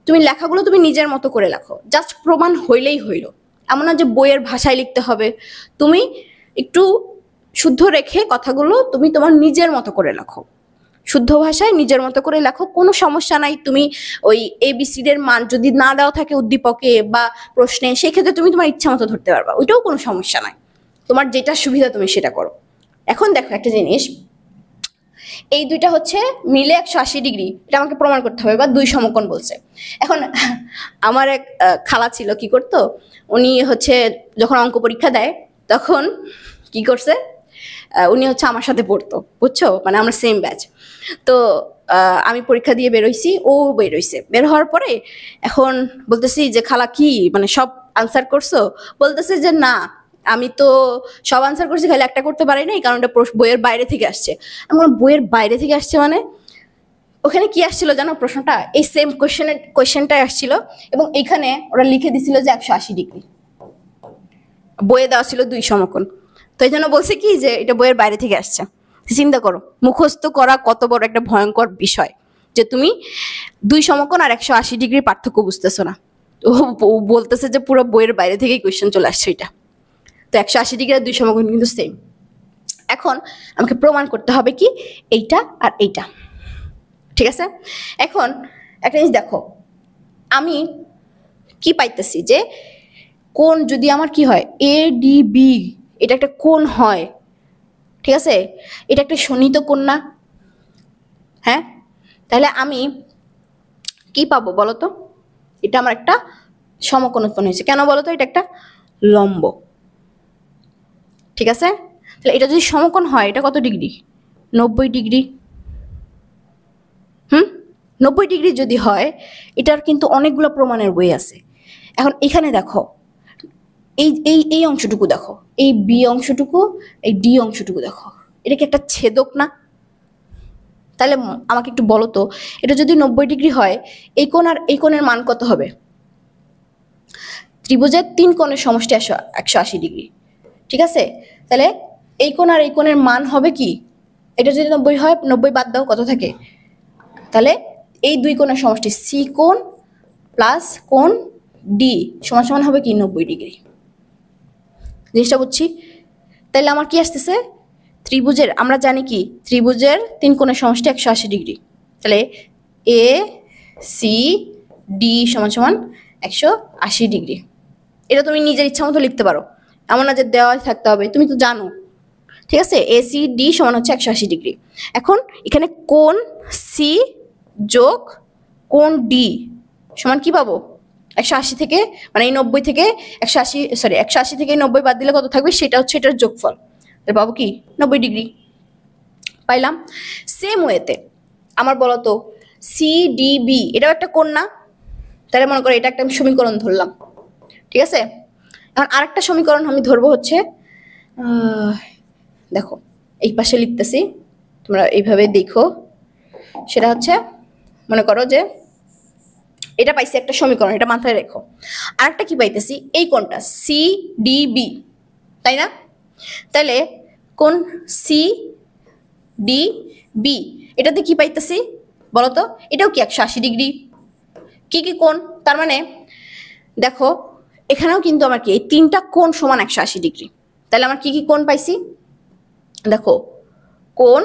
[SPEAKER 1] তুমি লেখাগুলো তুমি নিজের মতো করে লেখো, জাস্ট প্রমাণ হইলেই হইল, এমন না যে বইয়ের ভাষায় লিখতে হবে। তুমি একটু শুদ্ধ রেখে কথাগুলো তুমি তোমার নিজের মতো করে লেখো, শুদ্ধ ভাষায় নিজের মতো করে লেখো, কোনো সমস্যা নাই। তুমি ওই ABCD এর মান যদি না দেওয়া থাকে উদ্দীপকে বা প্রশ্নে, সেই ক্ষেত্রে তুমি তোমার ইচ্ছা মতো ধরতে পারবা, ওইটাও কোনো সমস্যা নাই, তোমার যেটা সুবিধা তুমি সেটা করো। এখন দেখো একটা জিনিস, এই দুইটা হচ্ছে মিলে 180 ডিগ্রি, এটা আমাকে প্রমাণ করতে হবে, বা দুই সমকোণ বলছে। এখন আমার এক খালা ছিল, কি করতো, উনি হচ্ছে যখন অঙ্ক পরীক্ষা দেয় তখন কি করছে, উনি হচ্ছে আমার সাথে পড়তো, বুঝছো, মানে আমরা সেম ব্যাচ। তো আমি পরীক্ষা দিয়ে বেরোইছি, ও বেরোইছে, বের হওয়ার পরে এখন বলতেছি যে খালা কি মানে সব আনসার করছো, বলতেছে যে না আমি তো সব আনসার করছি, খালি একটা করতে পারি নাই, কারণ এটা বইয়ের বাইরে থেকে আসছে। আমি বললাম বইয়ের বাইরে থেকে আসছে মানে, ওখানে কি আসছিল জানো প্রশ্নটা, এই সেম কোয়েশ্চেনটাই আসছিল, এবং এখানে ওরা লিখে দিছিল যে 180 ডিগ্রি, বইয়ে দেওয়া ছিল দুই সমকোণ। তো এই জন্য বলছে কি যে এটা বইয়ের বাইরে থেকে আসছে। চিন্তা করো মুখস্থ করা কত বড় একটা ভয়ঙ্কর বিষয়, যে তুমি দুই সমকোণ আর 180 ডিগ্রির পার্থক্য বুঝতেছো না। ও বলতেছে যে পুরো বইয়ের বাইরে থেকেই কোয়েশ্চেন চলে আসছে এটা। তো 180 ডিগ্রি আর দুই সমকোণ কিন্তু সেম। এখন আমাকে প্রমাণ করতে হবে কি, এইটা আর এইটা, ঠিক আছে। এখন একটা জিনিস দেখো, আমি কি পাইতেছি, যে কোণ যদি আমার কি হয় ADB, এটা একটা কোণ হয়, ঠিক আছে, এটা একটা সন্নিহিত কোণ না, হ্যাঁ, তাহলে আমি কি পাবো বলো তো, এটা আমার একটা সমকোণ উৎপন্ন হয়েছে, কেন বলো তো, এটা একটা লম্ব, ঠিক আছে। তাহলে এটা যদি সমকোণ হয়, এটা কত ডিগ্রি, 90 ডিগ্রি। 90 ডিগ্রি যদি হয়, এটার কিন্তু অনেকগুলো প্রমাণের বই আছে। এখন এখানে দেখো, এই এই এই অংশটুকু দেখো, এই বি অংশটুকু, এই ডি অংশটুকু দেখো, এটা কি একটা ছেদক না? তাহলে আমাকে একটু বলো তো, এটা যদি 90 ডিগ্রি হয়, এই কোণ আর এই কোণের মান কত হবে? ত্রিভুজের 3 কোণের সমষ্টি 180 ডিগ্রি, ঠিক আছে। তাহলে এই কোণ আর এই কোণের মান হবে কি, এটা যদি 90 হয়, 90 বাদ দাও কত থাকে, তাহলে এই দুই কোণের সমষ্টি সি কোণ প্লাস কোণ ডি সমান সমান হবে কি 90 ডিগ্রি। জিনিসটা বুঝছি? তাহলে আমার কি আসতেছে, ত্রিভুজের আমরা জানি কি ত্রিভুজের তিন কোণের সমষ্টি 180 ডিগ্রি। তাহলে এ সি ডি সমান সমান 180 ডিগ্রি। এটা তুমি নিজের ইচ্ছা মতো লিখতে পারো, এমন না যে দেওয়া থাকতে হবে, তুমি তো জানো। ঠিক আছে, এ সি ডি সমান হচ্ছে 180 ডিগ্রি। এখন এখানে কোণ সি যোগ কোণ ডি সমান কি পাবো, 180 থেকে মানে এই 90 থেকে 180 থেকে 90 বাদ দিলে কত থাকবে, সেটা হচ্ছে এটার যোগফল। তাহলে পাবো কি 90 ডিগ্রি পাইলাম। সেম ওয়েতে আমার বলো তো সিডিবি এটাও একটা কোণ না? তাহলে মনে করো এটা একটা আমি সমীকরণ ধরলাম। ঠিক আছে, এখন আরেকটা সমীকরণ আমি ধরবো হচ্ছে, দেখো এই পাশে লিখতেছি, তোমরা এইভাবে দেখো। সেটা হচ্ছে মনে করো যে এটা পাইছি একটা সমীকরণ, এটা মাথায় রেখো। আরেকটা কি পাইতেছি, এই কোণটা সিডিবি, তাই না? তাহলে কোণ সিডিবি এটাতে কি পাইতেছি বলো তো, এটাও কি 180 ডিগ্রি। কি কি কোণ, তার মানে দেখো এখানেও কিন্তু আমার কি এই তিনটা কোণ সমান 180 ডিগ্রি। তাহলে আমার কি কি কোণ পাইছি, দেখো কোণ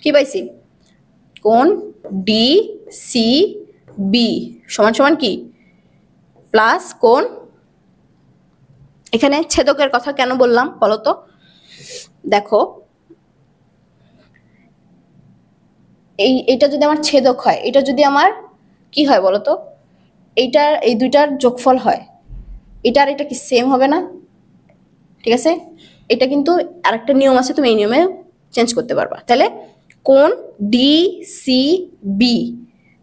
[SPEAKER 1] কি পাইছি, কোণ ডি সি বি সমান সমান কি প্লাস কোণ, এখানে ছেদকের কথা কেন বললাম বলো তো, দেখো এইটা যদি আমার ছেদক হয়, এটা যদি আমার কি হয় বলো তো, এইটার এই দুইটার যোগফল হয়, এটা আর এটা কি সেম হবে না? ঠিক আছে, এটা কিন্তু আরেকটা নিয়ম আছে, তুমি এই নিয়মে চেঞ্জ করতে পারবা। তাহলে কোণ ডি সি বি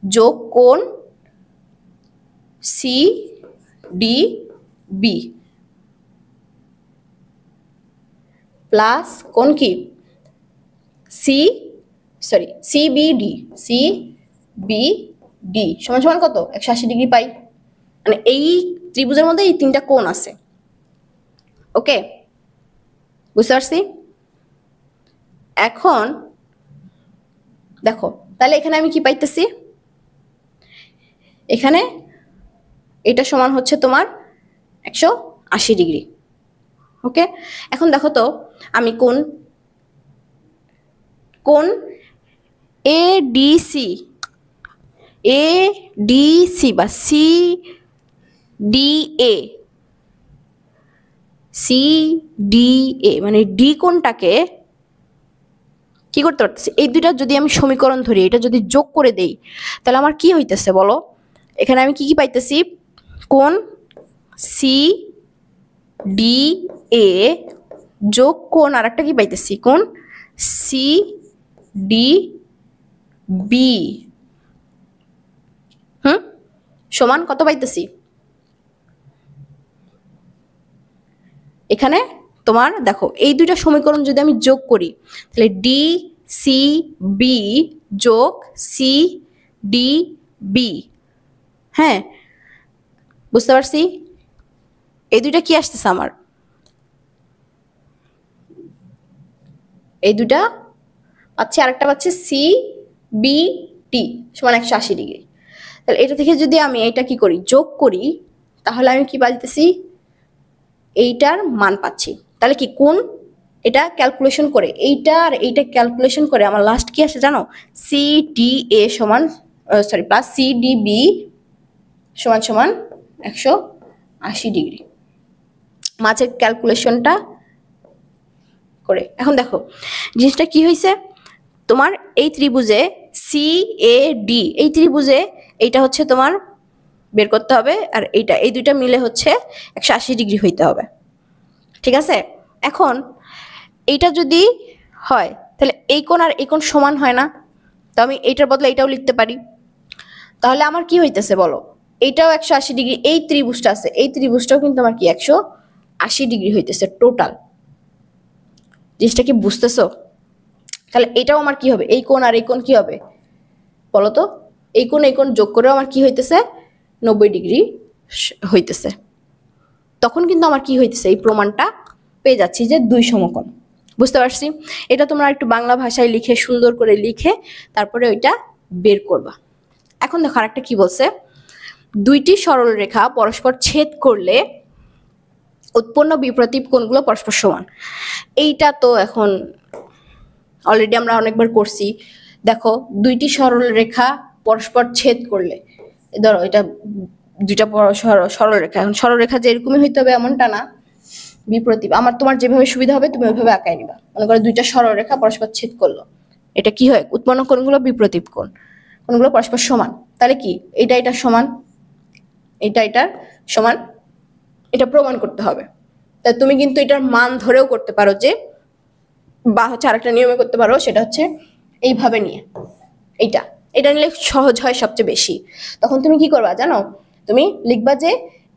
[SPEAKER 1] যোগ কোণ সি ডি বি প্লাস কোণ কি সিবিডি সমান সমান কত 180 ডিগ্রি পাই। মানে এই ত্রিভুজের মধ্যে এই তিনটা কোণ আছে। ওকে, বুঝতে পারছি? এখন দেখো তাহলে এখানে আমি কি পাইতেছি, এখানে এটা সমান হচ্ছে তোমার 180 ডিগ্রি। ওকে, এখন দেখো তো আমি কোণ এডিসি বা সিডিএ মানে ডি কোণটাকে কি করতে পারতেছি, এই দুইটা যদি আমি সমীকরণ ধরি, এটা যদি যোগ করে দেই তাহলে আমার কি হইতেছে বলো, এখানে আমি কি কি পাইতেছি, কোণ সিডিএ যোগ কোণ আর একটা কি পাইতেছি, কোণ সিডিবি সমান কত পাইতেছি, এখানে তোমার দেখো এই দুইটা সমীকরণ যদি আমি যোগ করি তাহলে ডি সি বি যোগ সি ডি বি, হ্যাঁ বুঝতে পারছি? এই দুইটা কি আসতেছে আমার, এই দুইটা পাচ্ছি, আরেকটা পাচ্ছি সি বি টি সমান 180 ডিগ্রি। তাহলে এটা থেকে যদি আমি এটা কি করি যোগ করি তাহলে আমি কি পাইতেছি, এইটার মান পাচ্ছি। তাহলে কি কোণ এটা ক্যালকুলেশন করে এইটা আর এইটা ক্যালকুলেশন করে আমার লাস্ট কি আসে জানো, সিডিএ সমান প্লাস সিডিবি সমান সমান 180 ডিগ্রি মাঝের ক্যালকুলেশনটা করে। এখন দেখো জিনিসটা কি হয়েছে, তোমার এই ত্রিভুজে সিএডি এই ত্রিভুজে এইটা হচ্ছে তোমার বের করতে হবে, আর এইটা এই দুইটা মিলে হচ্ছে 180 ডিগ্রি হইতে হবে। ঠিক আছে, এখন এইটা যদি হয় তাহলে এই কোণ আর এই কোণ সমান হয় না, তো আমি এইটার বদলে এইটাও লিখতে পারি। তাহলে আমার কি হইতেছে বলো, এইটাও 180 ডিগ্রি, এই ত্রিভুজটা আছে এই ত্রিভুজটাও কিন্তু আমার কি 180 ডিগ্রি হইতেছে টোটাল। জিনিসটা কি বুঝতেছো? তাহলে এটাও আমার কি হবে, এই কোণ আর এই কোণ কি হবে বলো তো, এই কোণ যোগ করেও আমার কি হইতেছে 90 ডিগ্রি হইতেছে। তখন কিন্তু আমার কি হইতেছে, এই প্রমাণটা পেয়ে যাচ্ছি যে দুই সমকোণ। বুঝতে পারছি? এটা তোমরা একটু বাংলা ভাষায় লিখে সুন্দর করে লিখে তারপরে ওইটা বের করবা। এখন দেখো আরেকটা কি বলছে, দুইটি সরল রেখা পরস্পর ছেদ করলে উৎপন্ন বিপ্রতীপ কোণগুলো পরস্পর সমান। এইটা তো এখন অলরেডি আমরা অনেকবার করছি। দেখো দুইটি সরল রেখা পরস্পর ছেদ করলে, ধরো এটা দুইটা সরল রেখা, এখন সরল রেখা যে এরকমই হইতে হবে এমনটা না, বিপ্রতীপ তোমার যেভাবে সুবিধা হবে তুমি ওইভাবে আঁকাই নিবা। মনে করো দুইটা সরল রেখা পরস্পর ছেদ করলো, এটা কি হয়, উৎপন্ন কোণগুলো বিপ্রতীপ কোণ, কোণগুলো পরস্পর সমান। তাহলে কি এটা সমান, এটার সমান, এটা প্রমাণ করতে হবে। তাই তুমি কিন্তু এটার মান ধরেও করতে পারো যে, বা হচ্ছে আরেকটা নিয়মে করতে পারো, সেটা হচ্ছে এইভাবে নিয়ে, এটা নিলে সহজ হয় সবচেয়ে বেশি। তখন তুমি কি করবা জানো, তুমি লিখবা যে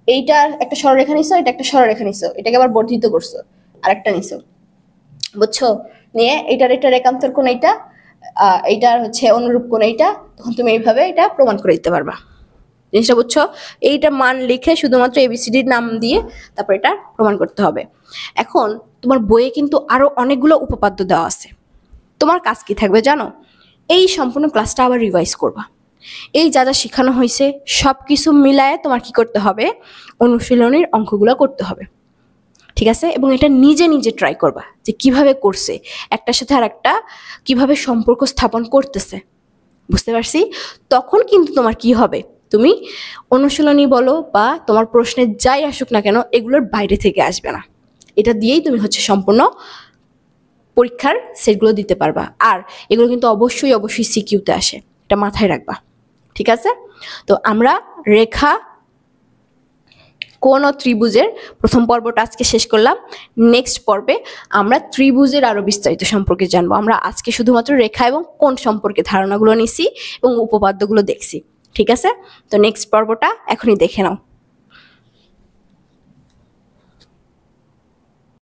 [SPEAKER 1] এইটা একটা সরলরেখা নিছো, এটা একটা সরলরেখা নিছো, এটাকে আবার বর্ধিত করছো, আরেকটা নিছো, বুঝছো, নিয়ে এটার একান্তর কোণ এইটা, এইটার হচ্ছে অনুরূপ কোণ এইটা, তখন তুমি এইভাবে এটা প্রমাণ করে দিতে পারবা। জিনিসটা বুঝছো, এইটা মান লিখে শুধুমাত্র এবিসিডির নাম দিয়ে তারপর এটা প্রমাণ করতে হবে। এখন তোমার বইয়ে কিন্তু আরো অনেকগুলো উপপাদ্য দেওয়া আছে। তোমার কাজ কি থাকবে জানো, এই সম্পূর্ণ ক্লাসটা আবার রিভাইজ করবা। এই যা যা শেখানো হয়েছে সব কিছু মিলায়ে তোমার কি করতে হবে, অনুশীলনীর অঙ্কগুলো করতে হবে, ঠিক আছে? এবং এটা নিজে নিজে ট্রাই করবা যে কিভাবে করছে, একটার সাথে আর একটা কিভাবে সম্পর্ক স্থাপন করতেছে, বুঝতে পারছি? তখন কিন্তু তোমার কি হবে, তুমি অনুশীলনী বলো বা তোমার প্রশ্নে যাই আসুক না কেন এগুলোর বাইরে থেকে আসবে না। এটা দিয়েই তুমি হচ্ছে সম্পূর্ণ পরীক্ষার সেটগুলো দিতে পারবা। আর এগুলো কিন্তু অবশ্যই সিকিউতে আসে, এটা মাথায় রাখবা, ঠিক আছে? তো আমরা রেখা, কোণ ও ত্রিভুজের প্রথম পর্বটা আজকে শেষ করলাম। নেক্সট পর্বে আমরা ত্রিভুজের আরো বিস্তারিত সম্পর্কে জানবো। আমরা আজকে শুধুমাত্র রেখা এবং কোণ সম্পর্কে ধারণাগুলো নিছি এবং উপপাদ্যগুলো দেখছি, ঠিক আছে? তো নেক্সট পর্বটা এখনই দেখে নাও।